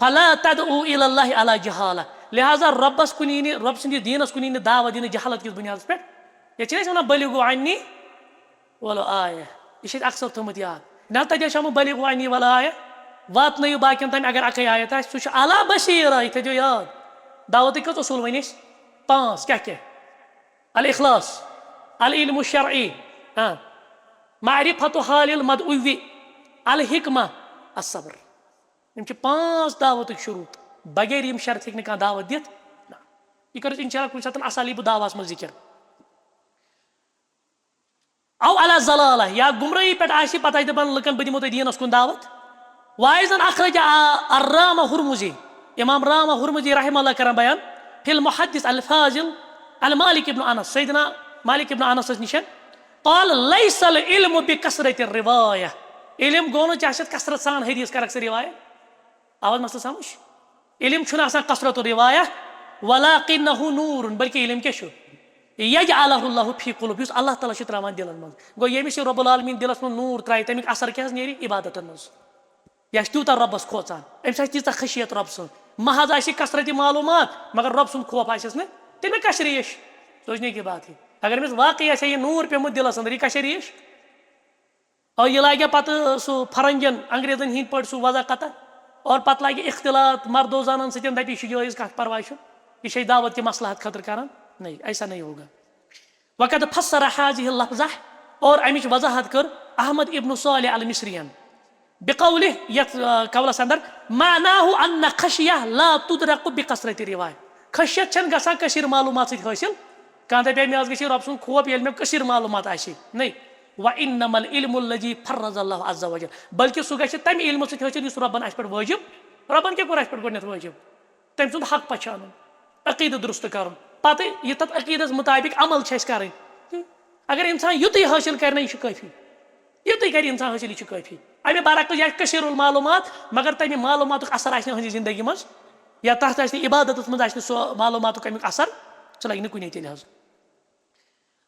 فلا تدعو الى الله على جهاله لہذا ربس کُنی رب سٕنٛدِس دیٖنس کُنی نہٕ دعوت دِنہٕ جہالت کِس بُنیادس پٮ۪ٹھ ییٚتہِ چھِنہٕ أسۍ وَنان بٔلِغو عنی ولو آیہ یہِ چھِ اَسہِ اکثر تھوٚمُت یاد نہ تَتہِ چھُ آمُت بٔلِغو عنی ولو آیہ واتنٲیِو باقین تام اگر اکٕے آیت آسہِ سُہ چھُ علا بصیرہ یہِ تھٲیزیو یاد دعوتٕکۍ کٔژ اصوٗل وۄنۍ أسۍ 5 کیٛاہ الاخلاص العلم الشرعی معرفة حال المدعو الحکمہ الصبر یِم چھِ 5 دعوتٕکۍ شروٗط بغیر یِم شرط ہیٚکہِ نہٕ کانٛہہ دعوت دِتھ نہ یہِ کَرو أسۍ اِنشاء اللہ کُنہِ ساتہٕ اسالیٖبُ دعواہس منٛز ذِکر او علی ضلالہ یا گُمرٲہی پٮ۪ٹھ آسہِ پتہٕ آسہِ دَپان لُکن بہٕ دِمو تۄہہِ دیٖنس کُن دعوت وایزن اخرج الرامہ ہُرمُزی امام رامہ ہُرمُزی رحمہ اللہ کران بیان فی المحدث الفاضل المالک ابن انس سیدنا مالک ابن انسس نِش قال لیس العلم بکثرت الروایہ علم گوٚو نہٕ ژےٚ آسٮ۪تھ کثرت سان حدیث کرکھ ژٕ رِوایت آواز مسلہٕ سمجھ علم چھُنہٕ آسان کثرت الروایہ ولکنہ نور بلکہِ علم کیٛاہ چھُ یجعلہ اللہ فی قلوب یُس اللہ تعالیٰ چھُ تراوان دِلن منٛز گوٚو ییٚمِس یہِ رۄب العالمیٖن دِلس منٛز نوٗر ترایہِ تمیُک اثر کیٛاہ حظ نیرِ عبادتن منٛز یہِ آسہِ تیوٗتاہ رۄبس کھوژان أمِس آسہِ تیٖژاہ خٔشیت رۄب سٕنٛز محض آسہِ کثرتِ معلوٗمات مگر رۄب سُنٛد خوف آسٮ۪س نہٕ تمیُک کیٛاہ چھِ ریش سوچنے کی بات ہے اگر أمِس واقعی آسہِ ہا یہِ نوٗر پیوٚمُت دِلس انٛدر یہِ کیٛاہ چھِ ریش اور یہِ لاگہِ ہا پتہٕ سُہ فرنگین انگریزن ہٕنٛدۍ پٲٹھۍ سُہ وضع قطع اور پتہٕ لاگہِ اختلاط مردو زنان سۭتۍ دپہِ یہِ چھُ جٲیز کتھ پرواے چھُنہٕ یہِ چھے دعوت کہِ مصلحت خٲطرٕ کران نہیں ایسا نہیں ہوگا وقت فسر هذه اللفظہ اور امِچ وضاحت کٔر احمد ابن صالح المصرین بقولہ یتھ قولس اندر معناه ان خشیہ لا تدرک بکثرت روایہ خشیت چھنہٕ گژھان کثیٖر معلوٗمات سۭتۍ حٲصِل کانٛہہ دپہِ مےٚ حظ گژھِ رۄب سُنٛد خوف ییٚلہِ مےٚ کثیٖر معلوٗمات آسہِ نہیں وانما العلم الذي فرض الله عز وجل بلکہِ سُہ گژھِ تمہِ علمہٕ سۭتۍ حٲصِل یُس رۄبن اَسہِ پٮ۪ٹھ وٲجِب رۄبن کیٛاہ کوٚر اَسہِ پٮ۪ٹھ گۄڈٕنیتھ وٲجِب تٔمۍ سُنٛد حق پہچانُن عقیٖدٕ درُست کرُن پتہٕ یہِ تتھ عقیٖدس مُطابق عمل چھِ اَسہِ کرٕنۍ اگر انسان یُتُے حٲصِل کرِ نہ یہِ چھُ کٲفی یُتُے کرِ انسان حٲصِل یہِ چھُ کٲفی امہِ برعکس یہِ آسہِ کثیٖر المعلوٗمات مگر تمہِ معلوٗماتُک اثر آسہِ نہٕ أہٕنٛدِ زندگی منٛز یا تتھ آسہِ نہٕ عبادتس منٛز آسہِ نہٕ سُہ معلوٗماتُک امیُک اثر سُہ لگہِ نہٕ کُنے تیٚلہِ حظ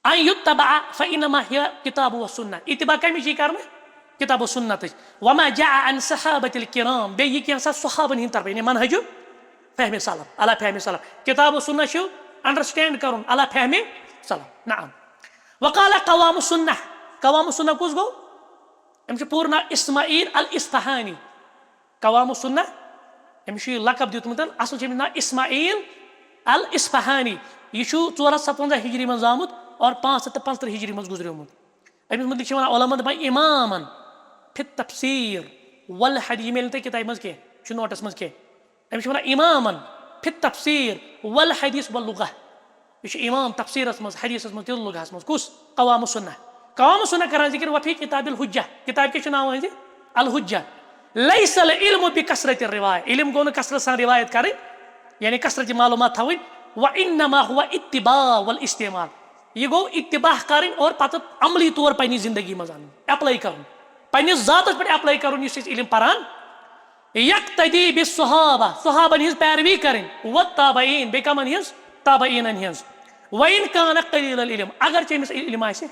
ان یتبع فانما هي کتاب و سنہ اتباع کمِچ یی کرنہٕ کتاب و سنتٕچ وما جاء عن صحابة الکرام بیٚیہِ یہِ کینٛژھا صحابن ہٕنٛدۍ طرفہٕ یعنی منہجُ فہمِ سلف علی فہمِ سلف کتاب و سنہ چھُ انڈرسٹینڈ کرُن علی فہمِ سلف نعم وقال قوام السنہ قوام السنہ کُس گوٚو أمِس چھُ پوٗرٕ ناو اسماعیل الاصفہانی قوام السنہ أمِس چھُ یہِ لقب دیُتمُت اصل چھُ أمِس ناو اسماعیل الاصفہانی یہِ چھُ 457 ہجری منٛز آمُت اور 555 ہجری منٛز گُزریومُت أمِس مُتعلِق چھِ وَنان علماء دَپان اِمامن فی التفسیٖر والحدیٖث یہِ میلہِ نہٕ تۄہہِ کِتابہِ منٛز کینٛہہ چھُ نوٹس منٛز کینٛہہ أمِس چھِ وَنان اِمامن فی التفسیٖر والحدیٖث واللغہ یہِ چھُ اِمام تفسیٖرس منٛز حدیٖثس منٛز تہِ لُغہس منٛز کُس قوام السنہ قوام السنہ کران ذِکر وفی کتاب الحجہ کتاب کیٛاہ چھُ ناو أہنٛدِ الحجہ لیس العلم بکثرت الروایہ علم گوٚو نہٕ کثرت سان روایت کرٕنۍ یعنی کثرتِ معلوٗمات تھاوٕنۍ وانما هو اتباع والاستعمال یہِ گوٚو اتباع کرٕنۍ اور پتہٕ عملی طور پننہِ زندگی منٛز انُن ایپلاے کرُن پننِس ذاتس پٮ۪ٹھ ایپلاے کرُن یُس أسۍ علم پران یقتدی بالصحابہ صحابن ہٕنٛز پیروی کرٕنۍ والتابعین بیٚیہِ کمن ہٕنٛز تابعیٖنن ہٕنٛز وان کان قلیٖل العلم اگرچہِ أمِس علم آسہِ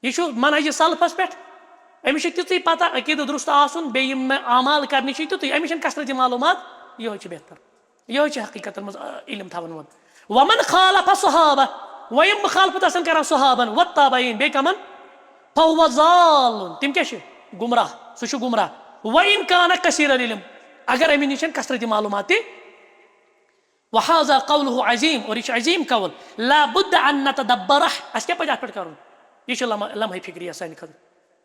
یہِ چھُ منہجِ سلفس پٮ۪ٹھ أمِس چھِ تِژٕے پتہ عقیٖدٕ درُست آسُن بیٚیہِ یِم مےٚ اعمال کرنہِ چھِ تیُتُے أمِس چھنہٕ کثرتِ معلوٗمات یِہوے چھُ بہتر یِہوے چھُ حقیٖقتن منٛز علم تھاوان وول ومن خالف صحابہ وۄنۍ یِم مُخالفت آسان کران صحابن والتابعین بیٚیہِ کمن فهو ضال تِم کیٛاہ چھِ گمراہ سُہ چھُ گمراہ وان کان کثیٖر العلم اگر أمِس نِش چھنہٕ کثرتِ معلوٗمات تہِ وهذا قوله عظیٖم اور یہِ چھُ عظیٖم قول لا بد ان نتدبرہ اَسہِ کیٛاہ پزِ اتھ پٮ۪ٹھ کرُن یہِ چھُ لمحہ فکریہ سانہِ خٲطرٕ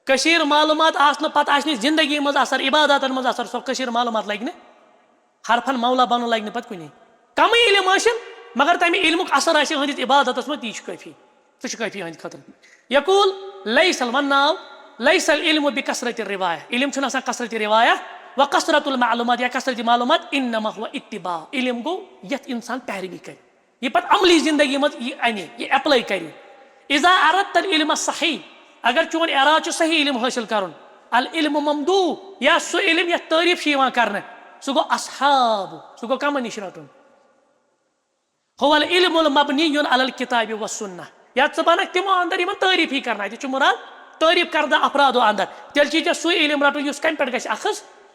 کثیٖر معلوٗمات آسنہٕ پتہٕ آسہِ نہٕ زندگی منٛز اثر عباداتن منٛز اثر سۄ کثیٖر معلوٗمات لگہِ نہٕ حرفن مولا بنُن لگہِ نہٕ پتہٕ کُنی کمٕے علم ٲسِن مگر تمہِ علمُک اثر آسہِ أہنٛدِس عبادتس منٛز تی چھُ کٲفی سُہ چھُ کٲفی أہنٛدِ خٲطرٕ یقول لیس ونناو لیس العلم بکثرت الروایہ علم چھُنہٕ آسان کثرتِ روایہ وکثرت المعلومات یا کثرتِ معلوٗمات انما هو اتباع علم گوٚو یتھ انسان پیروی کرِ یہِ پتہٕ عملی زندگی منٛز یہِ انہِ یہِ ایپلاے کرِ اذا اردت العلم الصحیح اگر چون ارادٕ چھُ صحیح علم حٲصِل کرُن العلم ممدوح یا سُہ علم یتھ تعریٖف چھِ یِوان کرنہٕ سُہ گوٚو اصحاب سُہ گوٚو کمن نِش رٹُن هو العلم المبنی علی الکتاب والسنہ یا ژٕ بنکھ تِمو اندر یِمن تعریٖف یی کرنہٕ اَتہِ چھُ مُراد تعریٖف کردہ افرادو اندر تیٚلہِ چھُے ژےٚ سُے علم رٹُن یُس کمہِ پٮ۪ٹھ گژھِ اخذ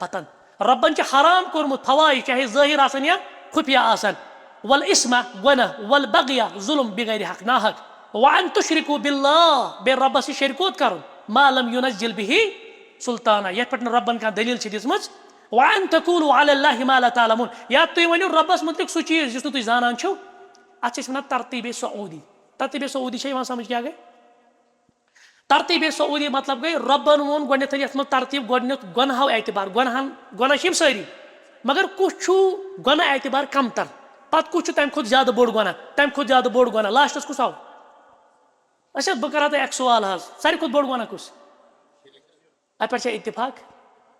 بطن. ربن چھ حرام کورمت فواحش چاہے ظاہر آسن یا خفیہ آسن، والاسم گناہ، والبغی ظلم بغیر حق ناحق، وان تشركوا بالله بے رب سے شرکوت کرن ما لم ينزل به سلطانا یت پٹن ربن کا دلیل چھ دسمز، وان تقولوا على الله ما لا تعلمون یا تُہۍ ؤنِو ربس متعلق سُہ چیٖز یُس نہٕ تُہۍ زانان چھِو. اتھ چھِ أسۍ وَنان ترتیٖب سعوٗدی. ترتیٖب سعوٗدی چھےٚ یِوان سمجھ کیٛاہ گٔے؟ ترتیٖب سعوٗدی مطلب گٔے ربن ووٚن گۄڈنٮ۪تھ یتھ منٛز ترتیٖب گۄڈنیُک گۄنہو اعتبار، گۄناہ چھِ یِم سٲری مگر کُس چھُ گۄناہ اعتبار کمتر، پتہٕ کُس چھُ تمہِ کھۄتہٕ زیادٕ بوٚڑ گۄناہ، تمہِ کھۄتہٕ زیادٕ بوٚڑ گۄناہ، لاسٹس کُس آو؟ اچھا بہٕ کرہا تۄہہِ اکھ سوال حظ، ساروی کھۄتہٕ بوٚڑ گۄناہ کُس؟ اتھ پٮ۪ٹھ چھا اتفاق؟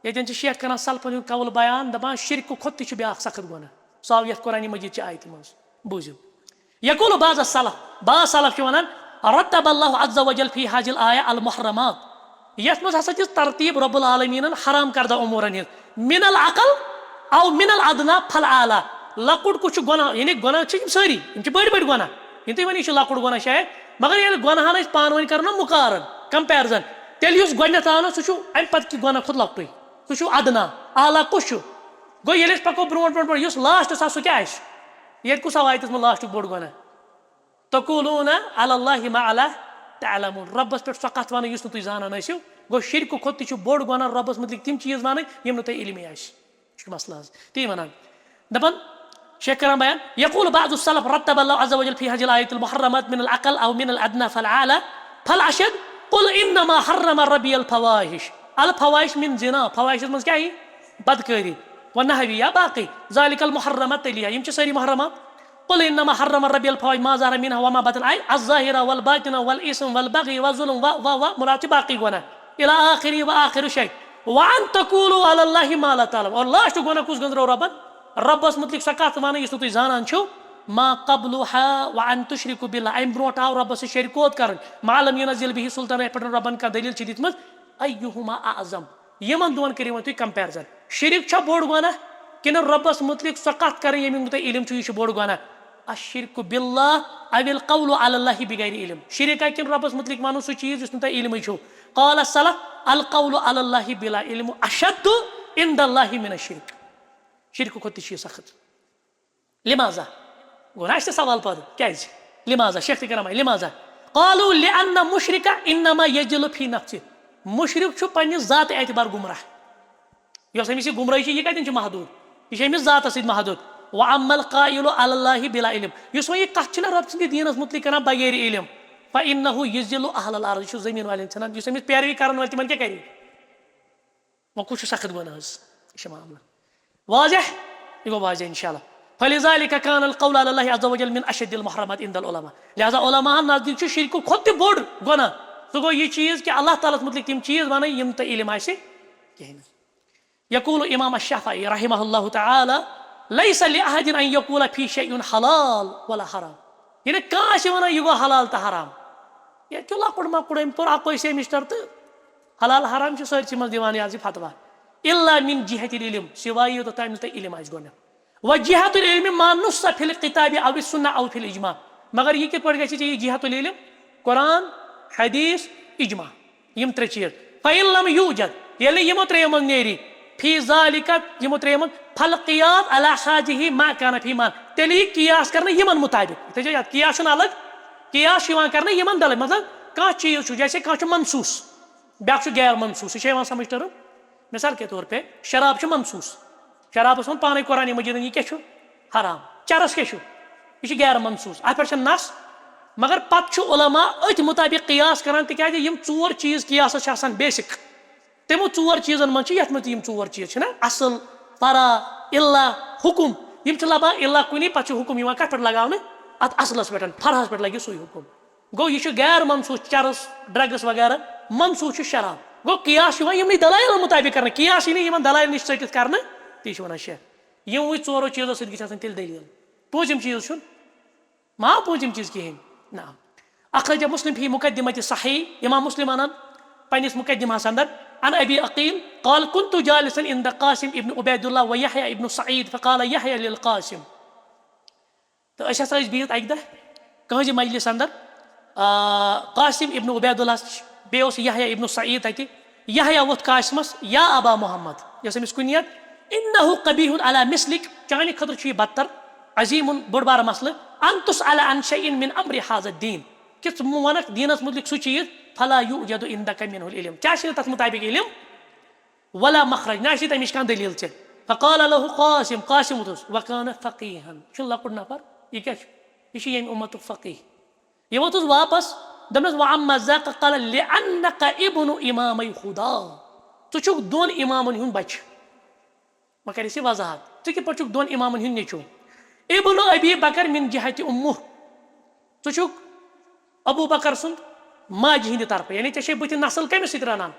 ییٚتٮ۪ن چھِ شیخ کران سلفن ہُنٛد قول بیان دپان شرکہٕ کھۄتہٕ تہِ چھُ بیاکھ سخت گۄناہ، سُہ آو یتھ قرآنِ مجیٖد چہِ آیتہِ منٛز. بوٗزِو یقول بعض السلف، بعض سلف چھِ ونان رتب الله عز وجل في هذه الآية المحرمات، یتھ منٛز ہسا دِژ ترتیٖب رب العالمیٖنن حرام کردہ امورن ہٕنٛز، من العقل او من الادنا فالعالی. لۄکُٹ کُس چھُ گۄناہ، یعنی گۄناہ چھِ یِم سٲری، یِم چھِ بٔڑۍ بٔڑۍ گۄناہ، یِم تُہۍ ؤنِو یہِ چھُ لۄکُٹ گۄناہ شاید، مگر ییٚلہِ گۄناہن أسۍ پانہٕ ؤنۍ کرو نا مُقارن کمپیرزن، تیٚلہِ یُس گۄڈنٮ۪تھ آو نا سُہ چھُ امہِ پتہٕ کہِ گۄناہ کھۄتہٕ لۄکٹُے، سُہ چھُ ادنا. اعلیٰ کُس چھُ؟ گوٚو ییٚلہِ أسۍ پکو برونٛٹھ برونٛٹھ برونٛٹھ یُس لاسٹس آو سُہ کیٛاہ آسہِ؟ ییٚتہِ کُس آو آیتس منٛز لاسٹُک بوٚڑ گۄناہ؟ تقولون على الله ما لا تعلمون، ربس پٮ۪ٹھ سۄ کتھ ونٕنۍ یُس نہٕ تُہۍ زانان ٲسِو. گوٚو شرکہٕ کھۄتہٕ تہِ چھُ بوٚڑ گۄناہ رۄبس متعلق تِم چیٖز ونٕنۍ یِم نہٕ تۄہہِ علمٕے آسہِ. یہِ چھُ مسلہٕ حظ تی ونان. دپان شیخ کران بیان يقول بعض السلف رتب الله عز وجل في هذه الآية المحرمات من العقل او من الادنى فالعالى فالاشد قل انما حرم ربي الفواحش. الفواحش من زنا، فواحشس منٛز کیٛاہ یی؟ بدکٲری، ونحوی یا باقٕے ذلك المحرمات تیٚلہِ یِم چھِ سٲری محرمات. قل انما حرم ربي الفواحش ما ظهر منها وما بطن، اي الظاهر والباطن والاثم والبغي والظلم مراد چھِ باقٕے گۄناہ الى آخره واخر شيء. وان تقولوا على الله ما لا تعلمون، اور لاسٹ گۄناہ کُس گٔنٛزرو ربن؟ ربس متعلق سۄ کتھ ونٕنۍ یُس نہٕ تُہۍ زانان چھِو. ما قبلها وان تشركوا بالله، امہِ برونٛٹھ آو ربس سۭتۍ شرکوت کرٕنۍ، ما لم ينزل به سلطان یتھ پٮ۪ٹھ ربن کانٛہہ دلیل چھِ دِژمٕژ. ايهما اعظم، یِمن دۄن کٔرِو وۄنۍ تُہۍ کمپیرزن، شرک چھا بوٚڑ گۄناہ کِنہٕ ربس متعلق سۄ کتھ کرٕنۍ ییٚمیُک نہٕ تۄہہِ علم چھُ یہِ چھُ بوٚڑ گۄناہ؟ الشرك بالله او القول على الله بغير علم، شرک کِنہٕ ربس متعلق ونُن سُہ چیٖز یُس نہٕ تۄہہِ علمٕے چھُو. قال السلف القول على الله بلا علم اشد عند الله من الشرك، شرکہٕ کھۄتہٕ تہِ چھُ یہِ سخت. لماذا؟ گوٚو نا اَسہِ تہِ سوال پٲدٕ کیٛازِ؟ لماذا؟ شیخ تہِ کران لماذا؟ قالوا لأن مشرك انما يجل في نفسه، مشرک چھُ پننہِ ذاتہٕ اعتبار گمراہ، یۄس أمِس یہِ گمراہی چھِ یہِ کتٮ۪ن چھِ محدوٗد؟ یہِ چھِ أمِس ذاتس سۭتۍ محدوٗد. وأما القائل على الله بلا علم، یُس وۄنۍ یہِ کتھ چھِنہ رب سٕنٛدِ دیٖنس متعلق کران بغیر علم، فإنه يذل أهل الأرض، یہِ چھُ زٔمیٖن والٮ۪ن ژھٕنان، یُس أمِس پیروی کرن وٲلۍ تِمن کیٛاہ کرِ؟ وۄنۍ کُس چھُ سخت گۄناہ حظ؟ یہِ چھُ معاملہٕ واضح، یہِ گوٚو واضح انشاء اللہ. فلذلك كان القول على الله عز وجل من اشد المحرمات عند العلماء، لہذا علماء نزدیٖک چھُ شرکہٕ کھۄتہٕ تہِ بوٚڑ گۄناہ سُہ گوٚو یہِ چیٖز کہِ اللہ تعالیٰ ہس متعلق تِم چیٖز ونٕنۍ یِم تۄہہِ علم آسہِ کِہینۍ نہٕ. يقول امام الشافعي رحمه الله تعالى ليس لأحد ان يقول في شيء حلال ولا حرام، یعنی کانٛہہ آسہِ ونان یہِ گوٚو حلال تہٕ حرام. ییٚتہِ چھُ لۄکُٹ مۄکُٹ أمۍ پوٚر اکوے سیمسٹر تہٕ حلال حرام چھِ سٲرسٕے منٛز دِوان یہِ حظ یہِ فتوا. الا من جهة العلم، سِوایہِ یوٗتاہ تام نہٕ تۄہہِ علم آسہِ گۄڈنیٚتھ. وجهة العلم ما نص في الكتاب او السنة او في الاجماع، مگر یہِ کِتھ پٲٹھۍ گژھِ ژےٚ یہِ جهة العلم؟ قرآن، حدیث، اجماع، یِم ترٛےٚ چیٖز. فإن لم يوجد، ییٚلہِ یِمو ترٛیٚیو منٛز نیرِ فی ذالِکَ یِمو ترٛیٚیو منٛز فالقیاس علی حاجہ ما کان فی مان، تیٚلہِ یی قیاس کرنہٕ یِمن مُطابِق. یہِ تھٲیزیو یاد، قیاس چھُنہٕ الگ، قیاس چھُ یِوان کرنہٕ یِمن دلہٕ، مطلب کانٛہہ چیٖز چھُ جیسے کانٛہہ چھُ منصوٗص بیاکھ چھُ غیر منصوٗص، یہِ چھا یِوان سمجھ ٹٔرٕم؟ مثال کے طور پے شراب چھُ منصوٗص، شرابس ووٚن پانے قرآنِ مجیٖدن یہِ کیٛاہ چھُ؟ حرام. چرس کیٛاہ چھُ؟ یہِ چھُ غیر منصوٗص، اتھ پٮ۪ٹھ چھُ نس، مگر پتہٕ چھُ علما أتھۍ مُطابِق قیاس کران تِکیٛازِ یِم ژور چیٖز قیاسس چھِ آسان بیسِک، تِمو ژور چیٖزن منٛز چھِ یتھ منٛز تہِ یِم ژور چیٖز چھِنہ اصل، فرع، الا، حُکُم، یِم چھِ لبان الا کُنی پتہٕ چھُ حُکُم یِوان کتھ پٮ۪ٹھ لگاونہٕ؟ اتھ اصلس پٮ۪ٹھ، فرعس پٮ۪ٹھ لگہِ سُے حُکُم. گوٚو یہِ چھُ غیر منصوٗص چرس ڈرگس وغیرہ، منصوٗص چھُ شراب. گوٚو قیاس چھُ یِوان یِمنٕے دلایلن مُطابِق کرنہٕ، قیاس یی نہٕ یِمن دلایلن نِش ژٔٹِتھ کرنہٕ، تی چھِ ونان شیخ. یِموٕے ژورو چیٖزو سۭتۍ گژھِ آسٕنۍ تیٚلہِ دٔلیٖل. پوٗنٛژِم چیٖز چھُنہٕ ما پوٗنٛژِم چیٖز کِہینۍ نہ. اخرج مسلم فی مقدمة صحیح، امام مسلم ونان پننِس مقدمہس اندر عن ابي عقيل قال كنت جالسا عند قاسم ابن عبيد الله ويحيى ابن سعيد فقال يحيى للقاسم، تہٕ أسۍ ہسا ٲسۍ بِہِتھ اکہِ دۄہ کٲنٛسہِ مجلس اندر، قاسم ابن عبید اللہ بیٚیہِ یحیٰ ابن سعید تَتہِ یحیٰ ووٚتھ قاسمس یا ابا محمد یۄس أمِس کُنیت اِنہُ قبیحٌ علی مثلک چانہِ خٲطرٕ چھُ یہِ بدتر عظیٖمُن بوٚڑ بارٕ مسلہٕ ان تسأل عن شیء من امر هذا الدین کہِ ژٕ وَنکھ دیٖنس مُتعلق سُہ چیٖز فلا یوجد عندک منہ العلم ژےٚ آسہِ نہٕ تتھ مُطابق علم ولا مخرج نہ آسہِ تمِچ کانٛہہ دٔلیٖل ژےٚ فقال له قاسم قاسم ووٚتھُس وکانہ فقیہن یہِ چھُنہٕ لۄکُٹ نفر یہِ کیاہ چھُ یہِ چھُ ییٚمہِ اُمتُک فقیح یہِ ووٚتھُس واپس دوٚپنس وعما ذاک قال لأنک ابن امامے خدا ژٕ چھُکھ دۄن امامن ہُنٛد بچہِ وۄنۍ کرِ اَسہِ وضاحت ژٕ کِتھ پٲٹھۍ چھُکھ دۄن امامن ہُنٛد نیٚچوٗ ابن ابی بکر من جہتِ امہ ژٕ چھُکھ ابوٗ بکر سُنٛد ماجہِ ہِنٛدِ طرفہٕ یعنی ژےٚ چھے بٕتھِ نسل کٔمِس سۭتۍ رنان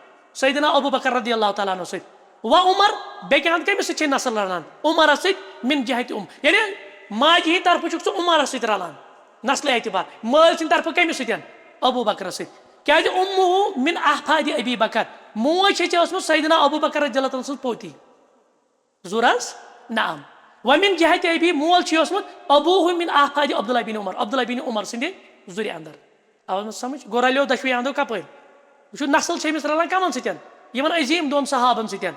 سیدنا ابوٗ بکر رضی اللہ تعالیٰ عنہ سۭتۍ و عمر بیٚکہِ انٛدٕ کٔمِس سۭتۍ چھے نسل رلان عمرس سۭتۍ من جہتِ یعنی ماجہِ ہِنٛدِ طرفہٕ چھُکھ ژٕ عمرس سۭتۍ رلان نسلہِ اعتبار مٲلۍ سٕنٛدِ طرفہٕ کٔمِس سۭتۍ ابوٗ بکرس سۭتۍ کیازِ امہ من احفادِ ابی بکر موج چھے ژےٚ ٲسمٕژ سیدنا ابوٗ بکر رضی اللہ تعالیٰ سٕنٛز پوتی زور حظ نعم ومن جہتِ ابی مول چھُ اوسمُت ابوٗ من احفادِ عبداللہ بن عمر عبداللہ بن عمر سٕنٛدِ زُرِ انٛدر آو مےٚ سمجھ گوٚو رلیو دۄشوٕے انٛدو کپٲرۍ وٕچھو نسل چھِ أمِس رلان کمن سۭتۍ یِمن عظیٖم دۄن صحابن سۭتۍ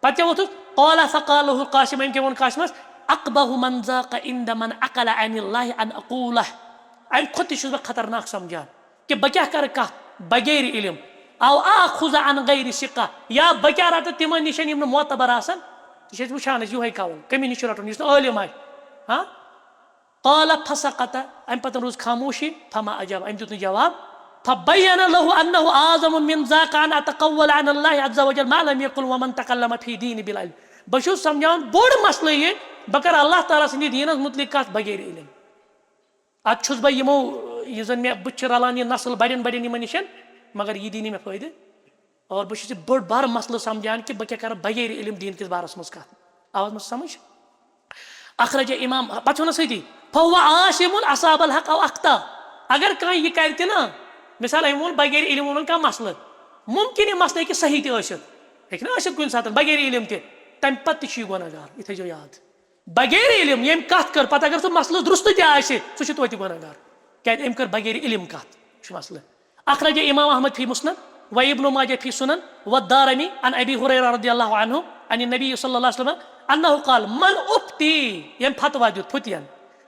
پتہٕ کیاہ ووٚتھُس قال فقال له قاسم أمۍ کیاہ ووٚن قاسمس اقبح من ذاق عند من عقل عن الله ان اقوله امہِ کھۄتہٕ تہِ چھُس بہٕ خطرناک سمجھان کہِ بہٕ کیاہ کرٕ کتھ بغیر علم او آخذ عن غیر ثقة یا بہٕ کیاہ رٹہٕ تِمن نِش یِم نہٕ معتبر آسن یہِ چھِ أسۍ وٕچھان أسۍ یِہوے کَوُن کٔمِس نِش چھُ رٹُن یُس نہٕ عٲلِم آسہِ ہاں قال فسقط امہِ پتہٕ روٗز خاموشی فما اجاب أمۍ دیُت نہٕ جواب فبين له انه اعظم من ذاك ان اتقول عن الله عز وجل ما لم يقل ومن تكلم في دين بالعلم بہٕ چھُس سمجھاوان بوٚڑ مسلہٕ یہِ بہٕ کرٕ اللہ تعالیٰ سٕنٛدِ دیٖنس مُتعلق کتھ بغیر علم ادٕ چھُس بہٕ یِمو یُس زن مےٚ بہٕ چھِ رلان یہِ نسل بڑٮ۪ن بڑٮ۪ن یِمن نِش مگر یہِ دی نہٕ مےٚ فٲیدٕ اور بہٕ چھُس یہِ بوٚڑ بارٕ مسلہٕ سمجھان کہِ بہٕ کیاہ کرٕ بغیر علم دیٖن کِس بارس منٛز کتھ آواز منٛز سمجھ اخرج امام پتہٕ چھُ ونان سۭتی فهو عاصم اصاب الحق او اخطا اگر کانٛہہ یہِ کرِ تہِ نا مثال أمۍ ووٚن بغیر علم ووٚنُن کانٛہہ مسلہٕ مُمکِن یہِ مسلہٕ ہیٚکہِ صحیح تہِ ٲسِتھ ہیٚکہِ نا ٲسِتھ کُنہِ ساتہٕ بغیر علم تہِ تمہِ پتہٕ تہِ چھُ یہِ گۄناہگار یہِ تھٲیزیو یاد بغیر علم ییٚمۍ کتھ کٔر پتہٕ اگر سُہ مسلہٕ درُستہٕ تہِ آسہِ سُہ چھُ توتہِ گۄناہگار کیازِ أمۍ کٔر بغیر علم کتھ چھُ مسلہٕ اخرج امام احمد فی مسند و ابن ماجہ فی سنن والدارمی عن ابی هريرة رضی اللہ عنہ عن النبی صلی اللہ علیہ وسلم انه قال من افتی ییٚمۍ فتوا دیُت پھُتین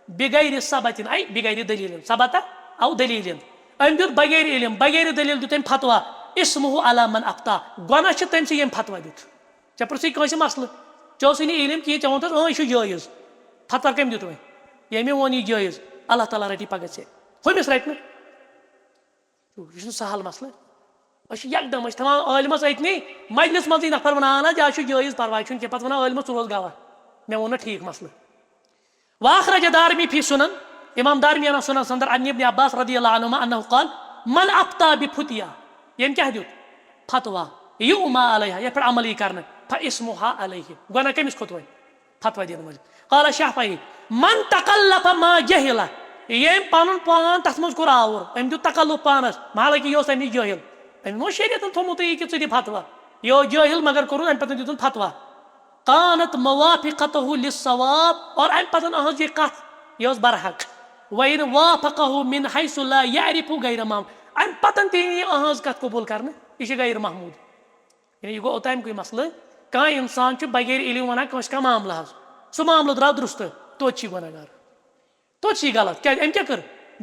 بغیر ثبتن اے بغیر دلیٖل ثبتا او دلیٖل أمۍ دیُت بغیر علم بغیر دلیٖل دیُت أمۍ فتوا اسمہ علی من افتا گۄناہ چھِ تٔمۍ سٕے ییٚمۍ فتوا دیُت ژےٚ پرٛژھُے کٲنٛسہِ مسلہٕ ژےٚ اوسُے نہٕ علم کِہینۍ ژےٚ ووٚنتھس یہِ چھُ جٲیز فتوا کٔمۍ دیُت وۄنۍ ییٚمۍ ووٚن یہِ جٲیز اللہ تعالیٰ رٹی پگاہ ژےٚ ہُمِس رٹہِ نہٕ یہِ چھُنہٕ سہل مسلہٕ أسۍ چھِ یکدم أسۍ تھاوان عٲلمس أتنٕے مجلس منٛزٕے نفر ونان اہن حظ یہِ چھُ جٲیز پرواے چھُنہٕ کینٛہہ پتہٕ ونان عٲلمس ژٕ روز گواہ مےٚ ووٚن نہٕ ٹھیٖک مسلہٕ واخرج دارمی فی سنن امام دارمی انان سنن صدر عن ابن عباس رضی اللہ عنہما انه قال من افتا بفتیا ییٚمۍ کیاہ دیُت فتوا یؤما علیہا یتھ پٮ۪ٹھ عمل یی کرنہٕ فاسمها علیہ گۄناہ کٔمِس کھوٚت وۄنۍ فتوا دِنہٕ وٲلِس قال شافعی من تکلف ما جہل ییٚمۍ پنُن پان تتھ منٛز کوٚر آوُر أمۍ دیُت تکلف پانس حالانکہِ یہِ اوس امہِ نِش جٲہِل أمۍ اوس شریعتن تھوٚمُتٕے یہِ کہِ ژٕ دِ فتوا یہِ اوس جٲہِل مگر کوٚرُن امہِ پتہٕ دیُتُن فتوا کانت موافقته للصواب اور امہِ پتہٕ أہنٛز یہِ کتھ یہِ ٲس برحق وَإِنْ وافقه من حيث لا يعرف غير محمود امہِ پتہٕ تہِ یی أہنٛز کتھ قبوٗل کرنہٕ یہِ چھِ غیر محموٗد یعنی یہِ گوٚو اوٚتامکُے مسلہٕ کانٛہہ انسان چھُ بغیر علم ونان کٲنٛسہِ کانٛہہ معاملہٕ حظ سُہ معاملہٕ درٛاو درُستہٕ توتہِ چھِ یہِ گۄناہگار توتہِ چھِ یہِ غلط کیازِ أمۍ کیاہ کٔر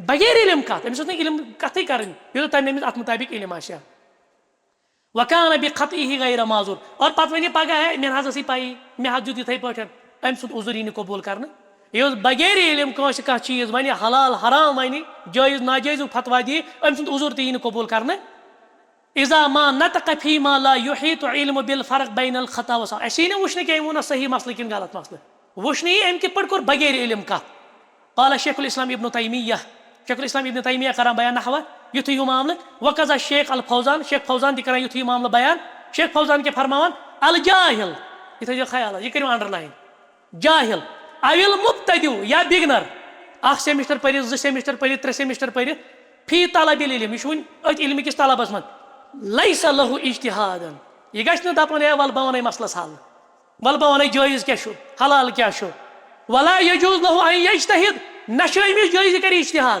بغیر علم کتھ أمِس ٲس نہٕ علم کتھٕے کرٕنۍ یوٚتتھ تام أمِس اتھ مُطابق علم آسہِ ہا وکانہ بخطئہ غیر معذور اور پتہٕ ونہِ پگاہ ہے مےٚ نہ حظ ٲسٕے پایی مےٚ حظ دیُت یِتھٕے پٲٹھۍ أمۍ سُنٛد عُذر یی نہٕ قبوٗل کرنہٕ یہِ اوس بغیر علم کٲنٛسہِ کانٛہہ چیٖز ونہِ حلال حرام ونہِ جٲیز ناجٲیزُک فتوا دِیہِ أمۍ سُنٛد عُذر تہِ یی نہٕ قبوٗل کرنہٕ اذا ما نطق فيما لا يحيط علم بالفرق بين الخطا والصواب اَسہِ یی نہٕ وٕچھنہٕ کینٛہہ أمۍ ووٚنا صحیح مسلہٕ کِنہٕ غلط مسلہٕ وٕچھنہٕ یی أمۍ کِتھ پٲٹھۍ کوٚر بغیر علم کتھ قال شیخ الاسلام ابن تیمیہ شیخ الاسلام ابن تیمیہ کران بیان نحوہ یُتھُے ہیوٗ معاملہٕ وقضا شیخ الفوزان شیخ فوزان تہِ کران یُتھُے معاملہٕ بیان شیخ فوزان کیاہ فرماوان الجاہل یہِ تھٲیزیو خیال یہِ کٔرِو انڈرلاین جاہل اوِل مبتدِو یا بِگنر اکھ سیمسٹر پٔرِتھ زٕ سیمسٹر پٔرِتھ ترٛےٚ سیمسٹر پٔرِتھ فی طلب العلم یہِ چھُ وُنہِ أتھۍ علمہِ کِس طلبس منٛز لیس لہُ اجتہادن یہِ گژھِ نہٕ دپُن ہے ولہٕ بہٕ ونے مسلس حل ولہٕ بہٕ ونے جٲیز کیاہ چھُ حلال کیاہ چھُ ولا یجوز لہُ ان یجتہد نہ چھُ أمِس جٲیز یہِ کرِ اجتہاد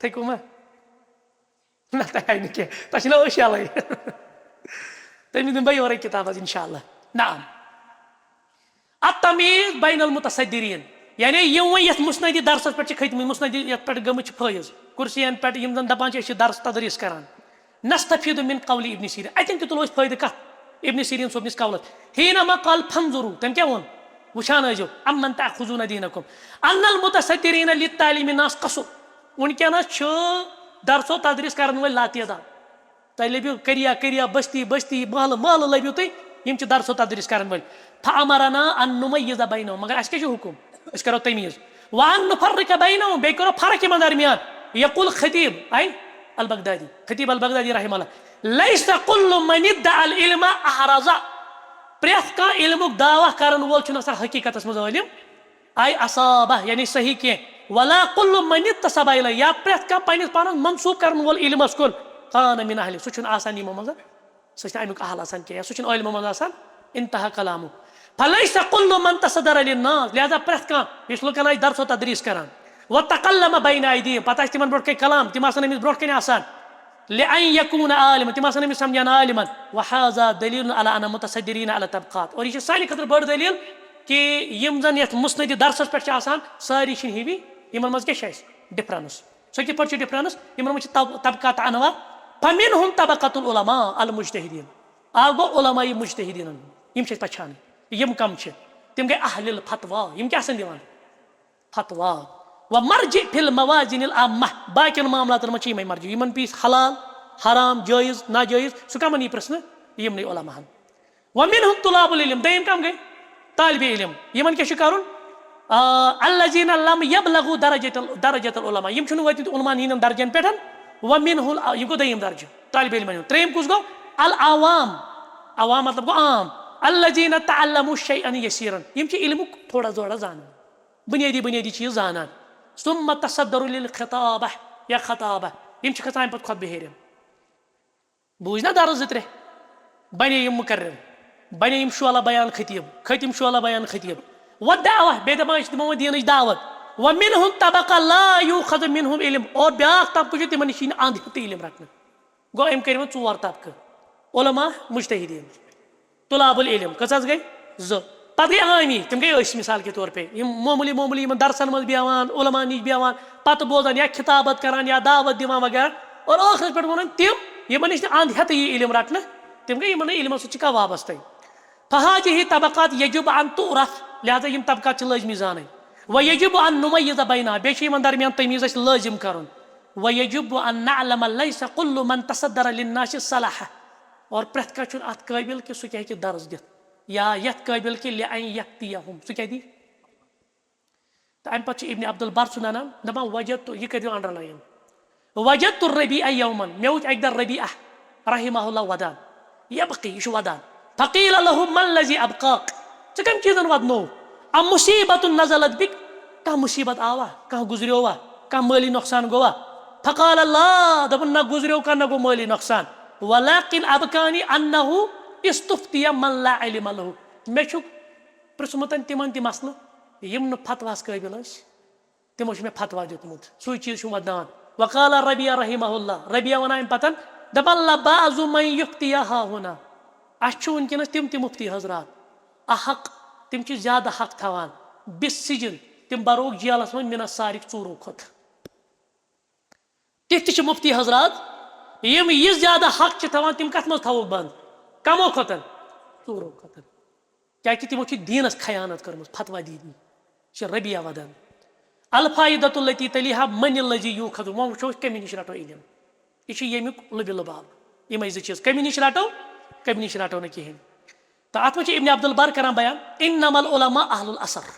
تھٔکِو ما نہ تۄہہِ آیہِ نہٕ کینٛہہ تۄہہِ چھِ نا أچھ یَلَے تٔمِس دِمہٕ بہٕ یورَے کِتاب حظ اِنشاء اللہ. نعم التمیٖز بین المتصدریٖن یعنی یِم وۄنۍ یَتھ مُسنَدی درسَس پٮ۪ٹھ چھِ کھٔتۍمٕتۍ مُسنَدی یَتھ پٮ۪ٹھ گٔمٕتۍ چھِ فٲیض کُرسِیَن پٮ۪ٹھ یِم زَن دَپان چھِ أسۍ چھِ درس تدریٖس کران نستفیٖدُ مِن قولی ابن سیٖریٖن اَتٮ۪ن تہِ تُلو أسۍ فٲیدٕ کَتھ ابن سیٖریٖن صٲبنِس قولس حیٖنما قال فانظروا تٔمۍ کیاہ ووٚن وٕچھان ٲسۍزیو امن تأخذون دینکم ان المتصدریٖن للتعلیٖم ناس قصر وٕنکیٚنس چھُ درسو تدریٖس کرن وٲلۍ لاتعداد تۄہہِ لٔبِو کٔریا بستی بستی محلہٕ محلہٕ لٔبِو تُہۍ یِم چھِ درسو تدریٖس کرن وٲلۍ فامرنا ان نُمَیِّزَ بینہُم مگر اَسہِ کیاہ چھُ حُکُم أسۍ کرو تمیٖز وان نُفرِق بینہُم بیٚیہِ کرو فرق یِمن درمیان یقول خطیٖب البغدادی خطیٖب البغدادی رحمہ اللہ لیس کُلُّ من ادعى العلم احرز پرٛٮ۪تھ کانٛہہ علمُک دعوا کرن وول چھُنہٕ آسان حقیٖقتس منٛز عٲلِم اصابہ یعنی صحیح کینٛہہ ولا کُلُّ من اتصب الیہ یا پرٛٮ۪تھ کانٛہہ پننِس پانس منسوٗب کرن وول علمس کُن کان من اہلہِ سُہ چھُنہٕ آسان یِمو منٛز سُہ چھُنہٕ امیُک اہل آسان کینٛہہ سُہ چھُنہٕ عٲلمو منٛز آسان انتہا کلامُک فلیس کُلُّ من تصدر للناس لہذا پرٛٮ۪تھ کانٛہہ یُس لُکن آسہِ درسو تدریٖس کران وتکلم بین ایدیہم پتہٕ آسہِ تِمن برونٛٹھ کَنۍ کلام تِم آسن أمِس برونٛٹھ کَنۍ آسان لأن یکوٗن عالما تِم آسن أمِس سمجھان عالِمن وہذا دلیٖل علی ان متصدریٖن علی طبقات اور یہِ چھِ سانہِ خٲطرٕ بٔڑ دلیٖل کہِ یِم زن یتھ مُسنٔدی درسس پٮ۪ٹھ چھِ آسان سٲری چھِنہٕ ہِوی یِمن منٛز کیاہ چھِ اَسہِ ڈفرنس سۄ کِتھ پٲٹھۍ چھِ ڈفرنس یِمن منٛز چھِ طبقات انواع فمنہم طبقة العلماء المجتہدیٖن اکھ گوٚو علماء مجتہدیٖن یِم چھِ أسۍ پہچان یِم کم چھِ تِم گٔے اہل الفتوا یِم کیاہ آسن دِوان فتوا ومرجع فی الموازین العامہ باقین معاملاتن منٛز چھِ یِمے مرجع یِمن پیٖس حلال حرام جٲیز ناجٲیز سُہ کمن یی پرژھنہٕ یِمنٕے علماہن ومنہم طلاب العلم دوٚیِم کم گٔے طالبہِ علم یِمن کیاہ چھُ کرُن الذین لم یبلغوا درجة العلماء یِم چھِنہٕ وٲتمٕتۍ علماہن ہِنٛدٮ۪ن درجن پٮ۪ٹھ ومنہ یہِ گوٚو دوٚیِم درجہٕ طالبہِ علمن ہُنٛد ترٛیٚیِم کُس گوٚو العوام عوام مطلب گوٚو عام الذین تعلموا شیئا یسیرا یِم چھِ علمُک تھوڑا تھوڑا زانان بُنیٲدی بُنیٲدی چیٖز زانان ثم تصدروا للخطابہ یا خطابہ یِم چھِ کھژان اَمہِ پتہٕ خۄطبہٕ ہیٚرِ بوٗزۍ نا درس 2-3 بنے یِم مُقرر بنے یِم شولہ بیان خطیٖب کھٔتۍ یِم شولہ بیان خطیٖب ودعوہ بیٚیہِ دپان أسۍ دِمو دیٖنٕچ دعوت ومنہم طبقہ لا یوٗخذ منہم علم اور بیاکھ طبقہٕ چھُ تِمن نِش یی نہٕ اند ہیٚتھٕے علم رٹنہٕ گوٚو أمۍ کٔرۍ وۄنۍ 4 طبقہٕ علما مجتہدیٖن طلاب العلم کٔژ حظ گٔے 2 پتہٕ گٔے عٲمی تِم گٔے أسۍ مِثال کے طور پے یِم معموٗلی معموٗلی یِمن درسن منٛز بیٚہوان علما نِش بیٚہوان پتہٕ بوزان یا خطابت کران یا دعوت دِوان وغیرہ اور ٲخرس پٮ۪ٹھ ووٚنُن تِم یِمن نِش نہٕ اند ہیٚتھٕے یی علم رٹنہٕ تِم گٔے یِمن علمس سۭتۍ چھِ کانٛہہ وابسطے فہذه طبقات یجب ان تعرف لہذا یِم طبقات چھِ لٲزمی زانٕنۍ ویجب ان نُمَیِّزَ بینہا بیٚیہِ چھِ یِمن درمیان تمیٖز اَسہِ لٲزم کرُن ویجب ان نعلم لیس کُلُّ من تصدر للناس صلاح اور پرٛٮ۪تھ کانٛہہ چھُنہٕ اتھ قٲبِل کہِ سُہ کیاہ ہیٚکہِ درس دِتھ یا یتھ قٲبِل کہِ لأن یفتیہم سُہ کیاہ دی تہٕ امہِ پتہٕ چھُ ابن عبدالبر سُنٛد انان دپان وجدت یہِ کٔرِو انڈرلاین وجدت الربیع یومن مےٚ وُچھ اکہِ دۄہ ربیع رحمہ اللہ ودان یبقی یہِ چھُ ودان فقیل له ما الذی ابقاک ژٕ کمہِ چیٖزن ودنوو ام مصیبت نزلت بک کانٛہہ مُصیبت آوا کانٛہہ گُزریوا کانٛہہ مٲلی نۄقصان گوٚوا فقال اللہ دوٚپُن نہ گُزریو کانٛہہ نہ گوٚو مٲلی نۄقصان ولکن ابکانی انہ استفتیہ من لا علم له مےٚ چھُ پرژھمُت تِمن تہِ مسلہٕ یِم نہٕ فتواہس قٲبِل ٲسۍ تِمو چھُ مےٚ فتوا دیُتمُت سُے چیٖز چھُم ودناوان وقال ربیع رحمہ اللہ ربیع ونان امہِ پتن دپان لبعض من یفتیہ ہا ہُنا اسہِ چھُ ؤنکیٚنس تِم تہِ مُفتی حضرات احق تِم چھِ زیادٕ حق تھاوان بِسجن تِم بروکھ جیلس منٛز مِنس سارق ژوٗرو کھۄتہٕ تِتھۍ تہِ چھِ مُفتی حضرات یِم یہِ زیادٕ حق چھِ تھاوان تِم کتھ منٛز تھاووکھ بنٛد کمو کھۄتہٕ ژوٗرو کھۄتہٕ کیٛازِ کہِ تِمو چھِ دیٖنس خیانت کٔرمٕژ فتوا دیٖنی یہِ چھِ ربیع ودان الفایدۃ التی تلیہا من الذی یوٗخذ وۄنۍ وٕچھو أسۍ کمہِ نِش رٹو علم یہِ چھُ ییٚمیُک لُبہِ لُباب یِمے 2 چیٖز کمہِ نِش رٹو کمہِ نِش رٹو نہٕ کِہینۍ تہٕ اتھ منٛز چھُ ابن عبدالبر کران بیان انما العلماء اہل الاثر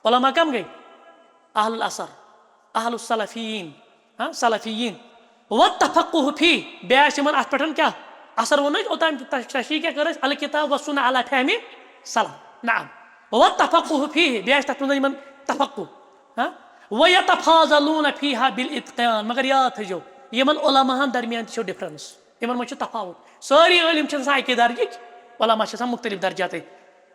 علما کم گٔے اہل الاثر اہل السلفیٖن سلفیٖن والتفقه فی بیٚیہِ آسہِ یِمن اتھ پٮ۪ٹھ کیاہ اثر ووٚن أسۍ اوٚتام تشریح کیاہ کٔر اَسہِ الکتاب والسنہ علی فہمِ سلف نعم والتفقه فی بیٚیہِ آسہِ تتھ منٛز یِمن تفقه ویتفاضلون فیہا بالاتقان مگر یاد تھٲیزیو یِمن علماہن درمیان تہِ چھو ڈفرنس یِمن منٛز چھُ تفاوت سٲری عٲلم چھِ آسان اکے درجٕکۍ علما چھِ آسان مختلف درجاتٕے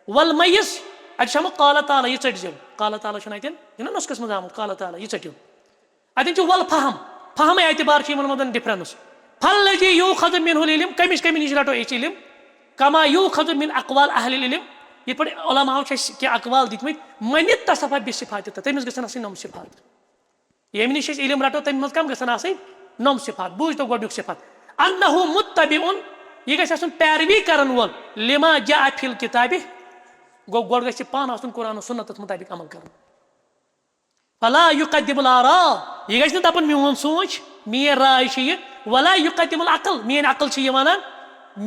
والمیز اَتہِ چھُ آمُت قالہ تعالیٰ یہِ ژٔٹۍ زیو قالہ تعالیٰ چھُنہٕ اتٮ۪ن یہِ چھُنہ نُسخس منٛز آمُت قالہ تعالیٰ یہِ ژٔٹِو اتٮ۪ن چھُ والفہم فہم اعتبار من ڈفرنس فالذی یؤخذ منہ العلم کمس نش رٹو علم کما یؤخذ من اقوال اہل العلم یہ پہ علماء کی اقوال دتمت من اتصف بصفات تمس گژھن آسٕنۍ نم صفات ییٚمہِ نش علم رٹو تمہِ منٛز کم گژھن آسٕنۍ نم صفات بوٗز تو گۄڈنیُک صفت انہ متبع یہ گژھِ آسُن پیروی کرن وول لما جاء فی الکتابِ گو گۄڈٕ گژھِ پانہٕ آسُن قرآن و سنتس مطابق عمل کرُن فلا یقدم الاراء یہ گژھِ نہٕ دپُن میون سونچ میٲنۍ راے چھِ یہِ ولا یقدم العقل میٲنۍ عقل چھِ یہِ ونان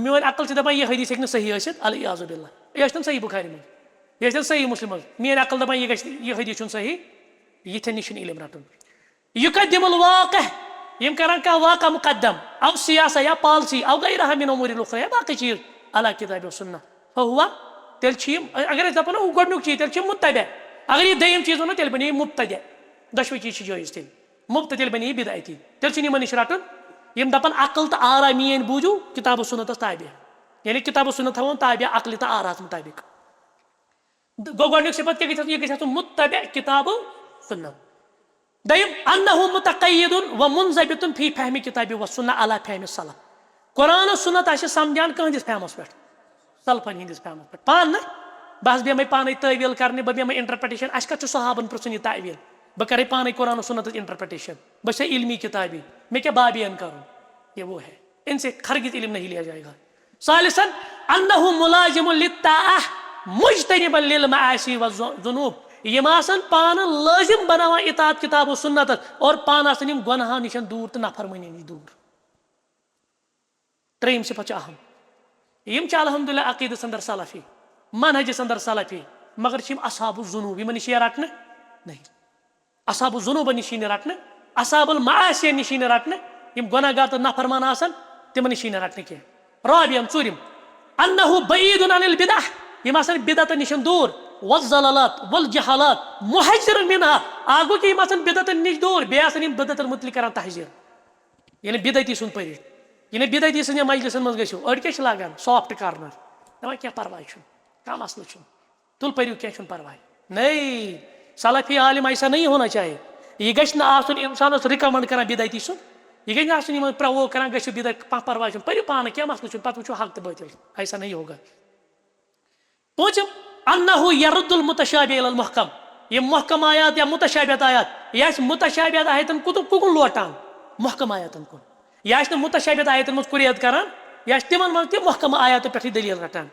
میون عقل چھِ دپان یہِ حدیث ہیٚکہِ نہٕ صحیح ٲسِتھ الیاذ باللہ یہِ ٲسۍتن صحیح بخاری منٛز یہِ ٲسۍتن صحیح مسلم منٛز میٲنۍ عقل دپان یہِ گژھِ یہِ حدیث چھُنہٕ صحیح یِتھٮ۪ن نِش چھُنہٕ علم رٹُن یقدم الواقع یم کران کانٛہہ واقع مقدم او سیاسہ یا پالسی او غیرہا من امور الاخرى یا باقٕے چیٖز علی کتاب و سنہ فہو تیٚلہِ چھِ یِم اگر أسۍ دپو نا گۄڈنیُک چیٖز تیٚلہِ چھِ مُتبع اگر یہِ دوٚیِم چیٖز وَنو تیٚلہِ بنے یہِ مُبتدع دۄشوٕے چیٖز چھِ جٲیز تیٚلہِ مُبتدع تیٚلہِ بنے یہِ بدعتی تیٚلہِ چھُنہٕ یِمن نِش رٹُن یِم دپان عقل تہٕ آرا میٲنۍ بوٗزِو کتاب و سنتس تابع یعنی کتاب و سنت تھاوون تابع عقلہِ تہٕ آراہس مطابق گوٚو گۄڈنیُک صفت کیٛاہ گژھِ آسُن یہِ گژھِ آسُن مُتبع کتاب و سنت دوٚیِم انہ متقید و منضبط فی فہمِ کتاب و سنہ علی فہمِ السلف قرآن و سنت آسہِ سمجھان کٕہٕنٛدِس فہمس پٮ۪ٹھ سلفن ہٕنٛدِس فہمس پٮ۪ٹھ پانہٕ نہٕ بہٕ حظ بیٚہمے پانے تعویٖل کرنہِ بہٕ بیٚہمے انٹرپریٹیشن اَسہِ کتھ چھُ صحابن پرژھُن یہِ تعویٖل بہٕ کرے پانے قرآن و سنتٕچ انٹرپریٹیشن بہٕ چھسے علمی کتابی مےٚ کیٛاہ بابین کرُن یہ وہ ہے ان سے ہرگز علم نہیں لیا جائے گا ثالثاً انہ ملازم للطاعہ مجتنبا للمعاصی والذنوب یم آسن پانہٕ لٲزم بناوان اطاعت کتاب و سنتس اور پانہٕ آسن یم گۄنہو نِش دوٗر تہٕ نافرمٲنی نِش دوٗر ترٛیٚیِم صفت چھُ اہم یم چھِ الحمدللہ عقیدس اندر سلفی منہجس اندر سلفی مگر چھِ یم اصحاب الذنوب یمن نش یہِ رٹنہٕ نہیں اصحاب الذنوبن نش یی نہٕ رٹنہٕ اصحاب المعاصی نش یی نہٕ رٹنہٕ یم گۄنہگار تہٕ نافرمان آسن تمن نش یی نہٕ رٹنہٕ کینٛہہ رابعاً ژوٗرِم انہ بعید عن البدع یم آسن بدعتن نش دوٗر والضلالات والجہالات محذر منها اکھ گوٚو کہِ یم آسن بدعتن نش دوٗر بیٚیہِ آسن یم بدعتن متعلق کران تحذیر یعنی بدعتی سُنٛد پٔرِتھ یعنی بدعتی سٕنٛدٮ۪ن مجلسن منٛز گٔژھِو أڑۍ کیٛاہ چھِ لاگان سافٹ کارنر دپان کینٛہہ پرواے چھُنہٕ کانٛہہ مسلہٕ چھُنہٕ تُل پٔرِو کینٛہہ چھُنہٕ پرواے نہیں سلفی عالم ایسا نہیں ہونا چاہیے یہِ گژھِ نہٕ آسُن انسانس رِکمنڈ کران بدعتی سُنٛد یہِ گژھِ نہٕ آسُن یِمن پرووک کران گٔژھِو بدعت کانٛہہ پرواے چھُنہٕ پٔرِو پانہٕ کینٛہہ مسلہٕ چھُنہٕ پتہٕ وٕچھو حق تہٕ باطل ایسا نہیں ہوگا پوٗنٛژِم انہ یرد المتشابہ الی المحکم یم محکم آیات یا متشابہت آیات یہِ آسہِ متشابہت آیتن کُکُن لوٹان محکم آیاتن کُن یہِ آسہِ نہٕ متشابہت آیتن منٛز قُریت کران یہِ آسہِ تِمن منٛز تہِ محکم آیاتو پٮ۪ٹھٕے دلیٖل رٹان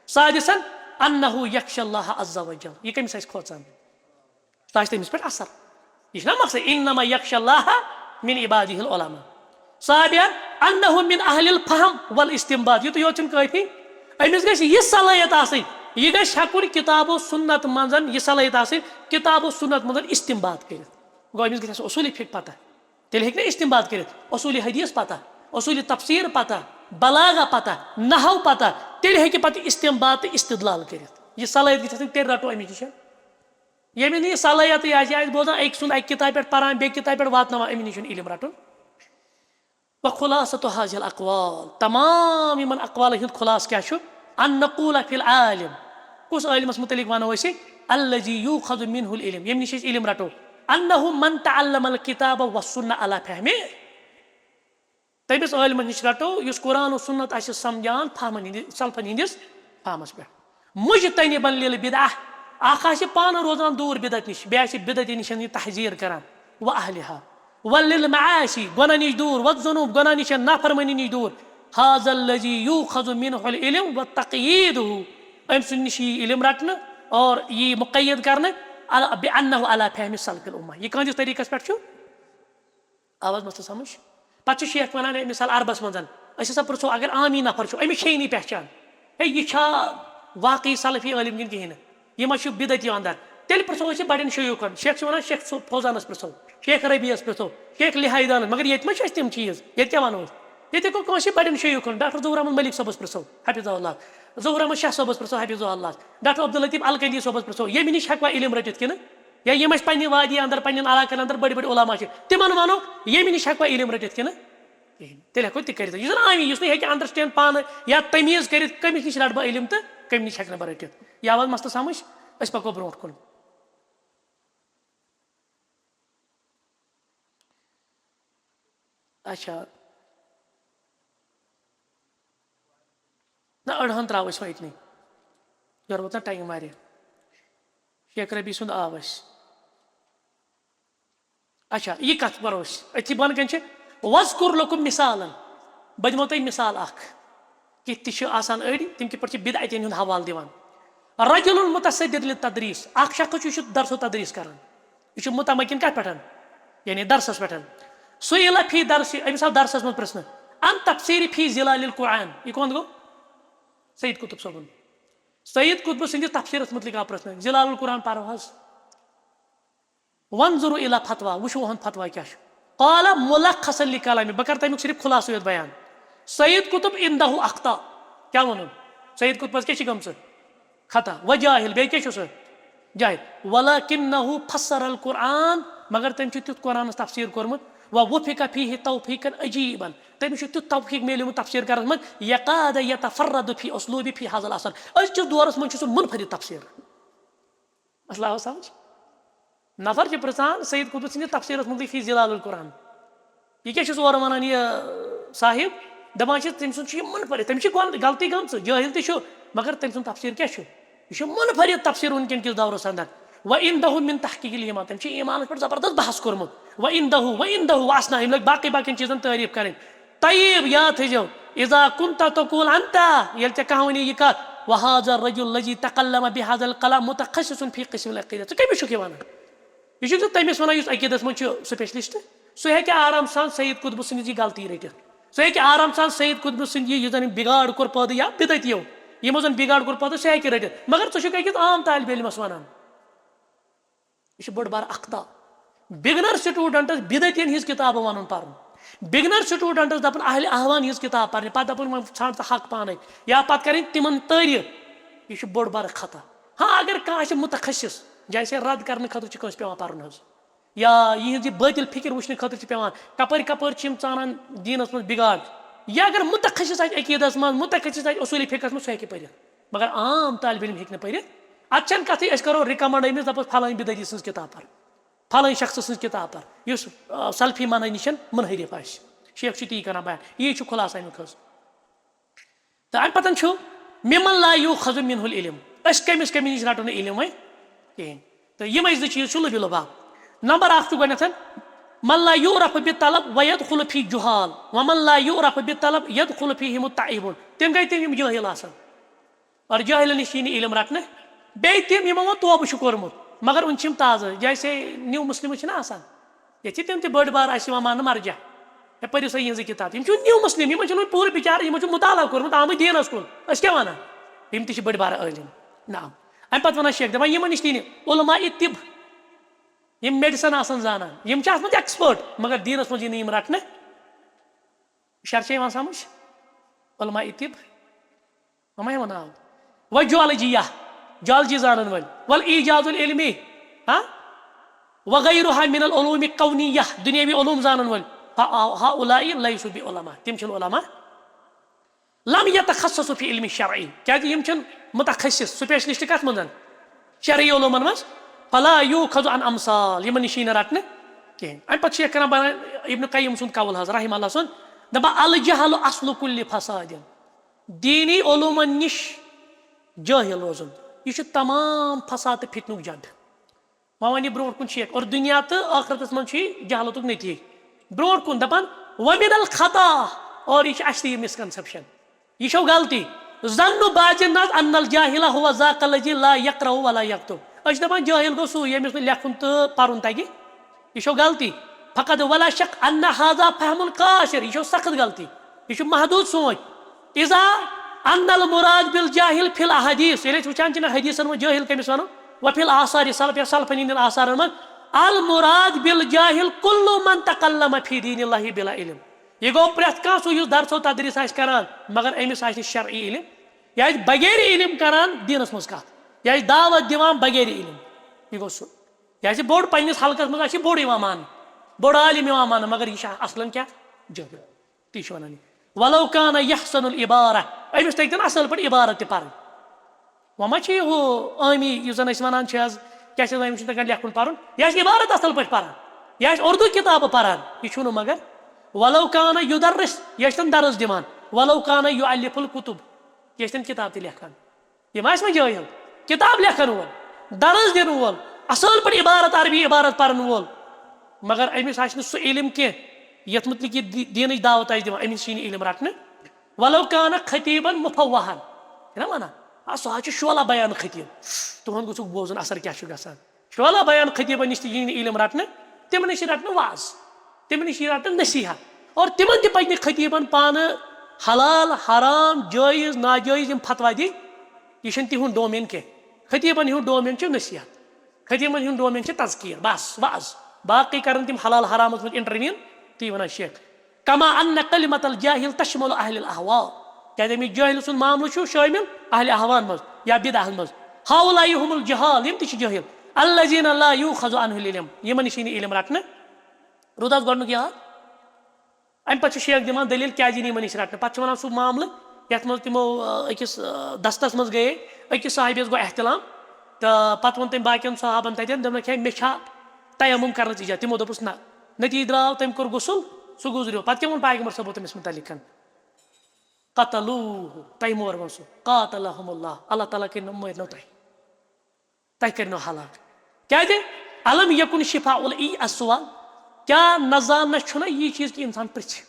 سادسن انہ یخشى اللہ عز وجل یہِ کٔمِس آسہِ کھوژان سُہ آسہِ تٔمِس پٮ۪ٹھ اثر یہِ چھُنہ مقصد انما یخشى اللہ من عباده العلماء سابعاً انہ من اہل الفہم والاستنباط یُتُے یوت چھُنہٕ کٲفی أمِس گژھِ یہِ صلٲحیت آسٕنۍ یہِ گژھِ ہٮ۪کُن کِتاب و سنت منٛز یہِ صلٲحیت آسٕنۍ کِتاب و سنت منٛز استنباط کٔرِتھ گوٚو أمِس گژھِ آسُن اصوٗلی فِقہ پتہ تیٚلہِ ہیٚکہِ نہ استنباط کٔرِتھ اصوٗلی حدیث پتہ اصوٗلی تفسیٖر پتہ بلاغہ پتہ نحو پتہ تیٚلہِ ہیٚکہِ پتہٕ استنباط تہٕ استدلال کٔرِتھ یہِ صلٲحیت گژھِ آسٕنۍ تیٚلہِ رٹو أمِس نِش ییٚمِس نہٕ یہِ صلٲحیتٕے آسہِ یہِ آسہِ بوزان أکۍ سُنٛد اکہِ کِتابہِ پٮ۪ٹھ پران بیٚیہِ کِتابہِ پٮ۪ٹھ واتناوان أمِس نِش چھُنہٕ علم رٹُن وخلاصۃ هذه الاقوال تمام یِمن اقوالن ہُنٛد خُلاصہٕ کیٛاہ چھُ ان نقول فی العالم کُس عٲلمس متعلق ونو أسۍ الذی یؤخذ منہ العلم ییٚمہِ نِش أسۍ علم رٹو انہ من تعلم الکتاب والسنہ علی فہمہ تٔمِس عٲلمس نِش رٹو یُس قرآن و سنت آسہِ سمجھان سلفن ہٕنٛدِس فہمس پٮ۪ٹھ مجتنبا للبدعہ اکھ آسہِ پانہٕ روزان دوٗر بدعت نِش بیٚیہِ آسہِ بدعتی نِش یہِ تحذیٖر کران واہلہا وللمعاصی گۄناہ نِش دوٗر والذنوب گۄناہ نِش نافرمٲنی نِش دوٗر هذا الذی یؤخذ منہ العلم وتقییدہ أمۍ سُنٛد نِش یی علم رٹنہٕ اور یی مقید کرنہٕ بانہ علی فہمِ سلف الامہ یہِ کٕہٕنٛدِس طریٖقس پٮ۪ٹھ چھُ آواز مستہٕ سمجھ پتہٕ چھُ شیخ ونان مثال عربس منٛز أسۍ ہسا پرژھو اگر عامی نفر چھُ أمِس چھیی نہٕ پہچان ہے یہِ چھا واقعی سلفی عٲلم کِنہٕ کِہینۍ نہٕ یہِ ما چھُ بدعتی اندر تیٚلہِ پرژھو أسۍ بڑٮ۪ن شیوٗخن شیخ چھُ ونان شیخ فوزانس پرژھو شیخ ربیعس پرژھو شیخ لِہایدانس مگر ییٚتہِ ما چھِ اَسہِ تِم چیٖز ییٚتہِ کیٛاہ ونو أسۍ ییٚتہِ ہٮ۪کو کٲنٛسہِ بڑٮ۪ن شیوٗخن ڈاکٹر ظہوٗر احمد مٔلِک صٲبس پرژھو حفظہ اللہ ظہوٗر احمد شاہ صٲبس پرژھو حفظہ اللہ ڈاکٹر عبداللطیف الکندی صٲبس پرژھو ییٚمہِ نِش ہٮ۪کوا علم رٔٹِتھ کِنہٕ یا یِم اَسہِ پننہِ وادی اندر پننٮ۪ن علاقن اندر بٔڑۍ بٔڑۍ علما چھِ تِمن ونو ییٚمہِ نِش ہٮ۪کوا علم رٔٹِتھ کِنہٕ کِہینۍ تیٚلہِ ہٮ۪کو تہِ کٔرِتھ یُس زن عامی یُس نہٕ ہیٚکہِ انڈرسٹینڈ پانہٕ یا تمیٖز کٔرِتھ کٔمِس نِش رٹہٕ بہٕ علم تہٕ کٔمہِ نِش ہٮ۪کہٕ نہٕ بہٕ رٔٹِتھ یہِ آو حظ مستہٕ سمجھ أسۍ پکو برونٛٹھ کُن اچھا نہ أڑہن تراو أسۍ وۄنۍ أتنٕے یورٕ ووت نہ ٹایم واریاہ شیخ ربی سُنٛد آو اَسہِ اچھا یہِ کتھ پرو أسۍ أتھی بۄن کَنۍ چھِ وَذکُر لَکُم مِثالن بہٕ دِمو تۄہہِ مِثال اکھ کِتھ تہِ چھِ آسان أڑۍ تِم کِتھ پٲٹھۍ چھِ بِدعتین ہُنٛد حوالہٕ دِوان رجُلٌ مُتصدِر لِلتدریٖس اکھ شخص چھُ یہِ چھُ درسو تدریٖس کران یہِ چھُ مُتمکِن کتھ پٮ۪ٹھ یعنی درسس پٮ۪ٹھ سُیِلہ فی درسِ أمِس آو درسس منٛز پرژھنہٕ ان تفسیٖری فی ظِلال القرآن یہِ کونٛد گوٚو سعید قطب صٲبُن سعید قطبہٕ سٕنٛدِس تفسیٖرس مُتعلِق آو پرژھنہٕ ظِلال القرآن پرو حظ وَنظُرُوا اِلی فتوا وٕچھو یِہُنٛد فتوا کیاہ چھُ قال مُلخصًا لِکَلامہِ بہٕ کرٕ تَمیُک صرف خُلاصہٕ یوت بیان سعید قطب عندہُ اخطا کیاہ ووٚنُن سعید قطبس کیاہ چھِ گٔمژٕ خطا وجاہِل بیٚیہِ کیاہ چھُ سُہ جاہِل ولکنہُ فسر القرآن مگر تٔمۍ چھُ تیُتھ قرآنس تفسیٖر کوٚرمُت ووفق فیہ توفیقًا عجیٖبًا تٔمِس چھُ تیُتھ توفیق میلیومُت تفسیٖر کرنس منٛز یکاد یتفرد فی اسلوبی فی حاظ العصر أزکِس دورس منٛز چھُ سُہ منفرد تفسیٖر مسلہٕ آو سمجھ نفر چھِ پرژھان سعید قطب سٕنٛدِس تفسیٖرس مُتعلِق فی ظِلال القرآن یہِ کیاہ چھُس اورٕ ونان یہِ صاحب دپان چھِ تٔمۍ سُنٛد چھُ یہِ منفرد تٔمِس چھِ غلطی گٔمژٕ جٲہِل تہِ چھُ مگر تٔمۍ سُنٛد تفسیٖر کیاہ چھُ یہِ چھُ منفرد تفسیٖر وٕنکیٚن کِس دورس انٛدر وعندہُ من تحقیق الایمان تٔمۍ چھُ ایٖمانس پٮ۪ٹھ زبردست بحث کوٚرمُت وعندہُ اسنا یِم لٔگۍ باقٕے باقین چیٖزن تعریٖف کرٕنۍ طیب یاد تھٲیزیو اذا کنت تقول انت ییٚلہِ ژےٚ کانٛہہ وَنی یہِ کتھ وهذا الرجل الذي تكلم بهذا الكلام متخصص في قسم العقيدة ژٕ کٔمِس چھُکھ یہِ وَنان یہِ چھُکھ ژٕ تٔمِس وَنان یُس عقیٖدس منٛز چھُ سپیشلسٹ سُہ ہیٚکہِ آرام سان سعید قطبہٕ سٕنٛدِس یہِ غلطی رٔٹِتھ سُہ ہیٚکہِ آرام سان سعید قطبہٕ سٕنٛدِ یُس زن بِگاڑ کوٚر پٲدٕ یا بِدعتیو یِمو زن بِگاڑ کوٚر پٲدٕ سُہ ہیٚکہِ رٔٹِتھ مگر ژٕ چھُکھ أکِس عام طالبہِ علمس ونان یہِ چھُ بٔڑ بار اخطا بِگنر سٹوٗڈنٹس بِدعتین ہِنٛز کِتابہٕ ونُن پرُن بِگنر سٹوٗڈنٹس دپُن اہلِ احوان ہِنٛز کِتاب پرنہِ پتہٕ دپُن وۄنۍ ژھانڈ ژٕ حق پانے یا پتہٕ کرٕنۍ تِمن تعریٖف یہِ چھُ بوٚڑ بارٕ خطا ہاں اگر کانٛہہ آسہِ مُتخصِص جیسے رد کرنہٕ خٲطرٕ چھُ کٲنٛسہِ پیٚوان پرُن حظ یا یِہنٛز یہِ بٲطل فِکر وٕچھنہٕ خٲطرٕ چھِ پیٚوان کپٲرۍ کپٲرۍ چھِ یِم ژانان دیٖنس منٛز بِگاڑ یا اگر مُتخصِص آسہِ عقیٖدس منٛز مُتخصِص آسہِ اصوٗلی فِقہس منٛز سُہ ہیٚکہِ پٔرِتھ مگر عام طالبہِ علم ہیٚکہِ نہٕ پٔرِتھ اتھ چھنہٕ کتھٕے أسۍ کرو رِکمنڈ أمِس دپوس فلٲنۍ بِدعتی سٕنٛز کِتاب پر فلٲنۍ شخصہٕ سٕنٛز کِتاب پر یُس سلفی منہج نِش مُنحرف آسہِ شیخ چھُ تی کران بیان یی چھُ خُلاصہٕ امیُک حظ تہٕ امہِ پتہٕ چھُ مِمن لا یوٗخذ منہ العلم أسۍ کٔمِس نِش رٹو نہٕ علم وۄنۍ کِہینۍ تہٕ یِمے زٕ چیٖز چھُ لُبہِ لُباب نمبر اکھ چھُ گۄڈنیتھ من لا یُعرف بالطلب ويدخل فيه جُہال ومن لا يعرف بالطلب يدخل فيه متعبون تِم گٔے تِم یِم جٲہِل آسان اور جٲہِلن نِش یی نہٕ علم رٹنہٕ بیٚیہِ تِم یِمو وۄنۍ توبہٕ چھُ کوٚرمُت مگر وُنہِ چھِ یِم تازٕ جیسے نِو مُسلِمٕز چھِنہ آسان ییٚتہِ چھِ تِم تہِ بٔڑ بار اَسہِ یِوان ماننہٕ مرجع ہے پٔرِو سا یِہنٛزٕے کِتاب یِم چھِ نِو مُسلِم یِمن چھُنہٕ وۄنۍ پوٗرٕ بِچارٕ یِمو چھُ مُطالعہ کوٚرمُت آمٕتۍ دیٖنس کُن أسۍ کیاہ وَنان یِم تہِ چھِ بٔڑ بارٕ عٲلِم نعم امہِ پتہٕ وَنان شیخ دپان یِمن نِش تہِ نہٕ علماء طب یِم میڈِسن آسان زانان یِم چھِ اتھ منٛز ایٚکٕسپٲٹ مگر دیٖنس منٛز یی نہٕ یِم رٹنہٕ شرط چھا یِوان سمجھ علماء طب وۄنۍ ما وَناو وۄنۍ جالجِیا جالجی زانن وٲلۍ والایجاز العلمی وغیرها من العلوم الکونیہ دُنیاوی علوم زانن وٲلۍ هؤلاء لیسوا بعلماء تِم چھِنہٕ علما لم یتخصصوا فی علم الشرعی کیازِ یِم چھِنہٕ مُتخصِص سپیشلسٹ کتھ منٛز شرعی علومن منٛز فلا یوٗخذ عن امثال یِمن نِش یی نہٕ رٹنہٕ کِہینۍ امہِ پتہٕ چھِ کران بیان ابن قیم سُنٛد قول حظ رحمہ اللہ سُنٛد دپان الجہل اصل کُلہِ فساد دیٖنی علوٗمن نِش جٲہِل روزُن یہِ چھُ تمام فساد تہٕ فِتنُک جد وۄنۍ وَنہِ برونٛٹھ کُن شیخ اور دُنیا تہٕ ٲخرتس منٛز چھُ یہِ جہالتُک نٔتیٖجہٕ برونٛٹھ کُن دپان ومن الخطا اور یہِ چھِ اَسہِ تہِ یہِ مِسکنسیپشن یہِ چھو غلطی ظن بعض الناس ان الجاہل هو ذاک الذی لا یقرأ ولا یکتب أسۍ چھِ دپان جٲہِل گوٚو سُے ییٚمِس نہٕ لیکھُن تہٕ پرُن تگہِ یہِ چھو غلطی فقط ولا شک ان هذا فهم قاصر یہِ چھو سخت غلطی یہِ چھُ محدوٗد سونٛچ اذا ان المراد بالجاہل فی الاحادیث ییٚلہِ أسۍ وٕچھان چھِنہ حدیثن منٛز جٲہِل کٔمِس وَنو وفی الاثار سلف یا سلفن ہٕنٛدٮ۪ن آثارن منٛز المراد بالجاہل کُلُّ من تکلم فی دین اللہ بلا علم یہِ گوٚو پرٛٮ۪تھ کانٛہہ سُہ یُس درسو تدریٖس آسہِ کران مگر أمِس آسہِ نہٕ شرعی علم یہِ آسہِ بغیر علم کران دیٖنس منٛز کتھ یہِ آسہِ دعوت دِوان بغیر علم یہِ گوٚو سُہ یہِ آسہِ بوٚڑ پننِس حلقس منٛز آسہِ یہِ بوٚڑ یِوان ماننہٕ بوٚڑ عالِم یِوان ماننہٕ مگر یہِ چھُ اصلن کیاہ جٲہِل تی چھِ ونان یہِ ولو کان یحسن العبارہ أمِس تگہِ تن اصل پٲٹھۍ عبارت تہِ پرٕنۍ وۄنۍ ما چھِ ہُہ عٲمی یُس زن أسۍ ونان چھِ حظ کیاہ چھِ أمِس چھُنہٕ تگان لیکھُن پرُن یہِ آسہِ عبارت اصل پٲٹھۍ پران یہِ آسہِ اردوٗ کِتابہٕ پران یہِ چھُنہٕ مگر ولو كان يدرس يشتن درس دِوان ولو كان يؤلف الكتب يشتن كتاب تہِ لیکھان یِم آسہِ وۄنۍ جٲہِل کتاب لیکھن وول درس دِنہٕ وول اصل پٲٹھۍ عبارت عربی عبارت پرن وول مگر أمِس آسہِ نہٕ سُہ علم کینٛہہ یتھ متعلق یہِ دیٖنٕچ دعوت آسہِ دِوان أمِس یی نہٕ علم رٹنہٕ ولو كان خطیبا مفوہن چھُنہ ونان سُہ حظ چھُ شولہ بیان خطیب تُہُنٛد گوٚژھُکھ بوزُن اثر کیاہ چھُ گژھان شولہ بیان خطیبن نِش تہِ یی نہٕ علم رٹنہٕ تِمن نِش رٹنہٕ واز تِمن نِش رٹنہٕ نصیحت اور تِمن تہِ پزِ نہٕ خطیبن پانہٕ حلال حرام جٲیز ناجٲیز یِم فتوا دِنۍ یہِ چھُنہٕ تِہُنٛد ڈومین کینٛہہ خطیبن ہُنٛد ڈومین چھُ نصیحت خطیبن ہُنٛد ڈومین چھُ تذکیر بس واز باقٕے کرن تِم حلال حرامس منٛز انٹرویٖن تی ونان شیخ کما ان کلمت الجاہل تشمل اہل الاہواء کیازِ أمِس جٲہل سُنٛد معاملہٕ چھُ شٲمِل اہل اہواہن منٛز یا بدعہن منٛز ہؤلاء هم الجہال یِم تہِ چھِ جٲہل الذین لا یؤخذ عنہ العلم یِمن نِش یی نہٕ علم رٹنہٕ روٗد حظ گۄڈنیُک یاد امہِ پتہٕ چھُ شیخ دِوان دٔلیٖل کیازِ یی نہٕ یِمن نِش رٹنہٕ پتہٕ چھُ ونان سُہ معاملہٕ یتھ منٛز تِمو أکِس دستس منٛز گٔیے أکِس صاحبس گوٚو احتلام تہٕ پتہٕ ووٚن تٔمۍ باقین صحابن تتٮ۪ن دوٚپنکھ ہے مےٚ چھا تیمم کرنٕچ اجازت تِمو دوٚپُس نہ نتیٖجہٕ درٛاو تٔمۍ کوٚر غسل سُہ گُزریو پتہٕ کیاہ ووٚن پیغمبر صٲبو تٔمِس مُتعلِق قتلوٗہ تۄہہِ مور ووٚن سُہ قاتلہم اللہ اللہ تعالیٰ کٔرنو مٲرنو تۄہہِ کٔرنو ہلاک کیازِ علم یکُن شفاء السؤال کیاہ نہ زاننس چھُنہ یی چیٖز کہِ انسان پرژھِ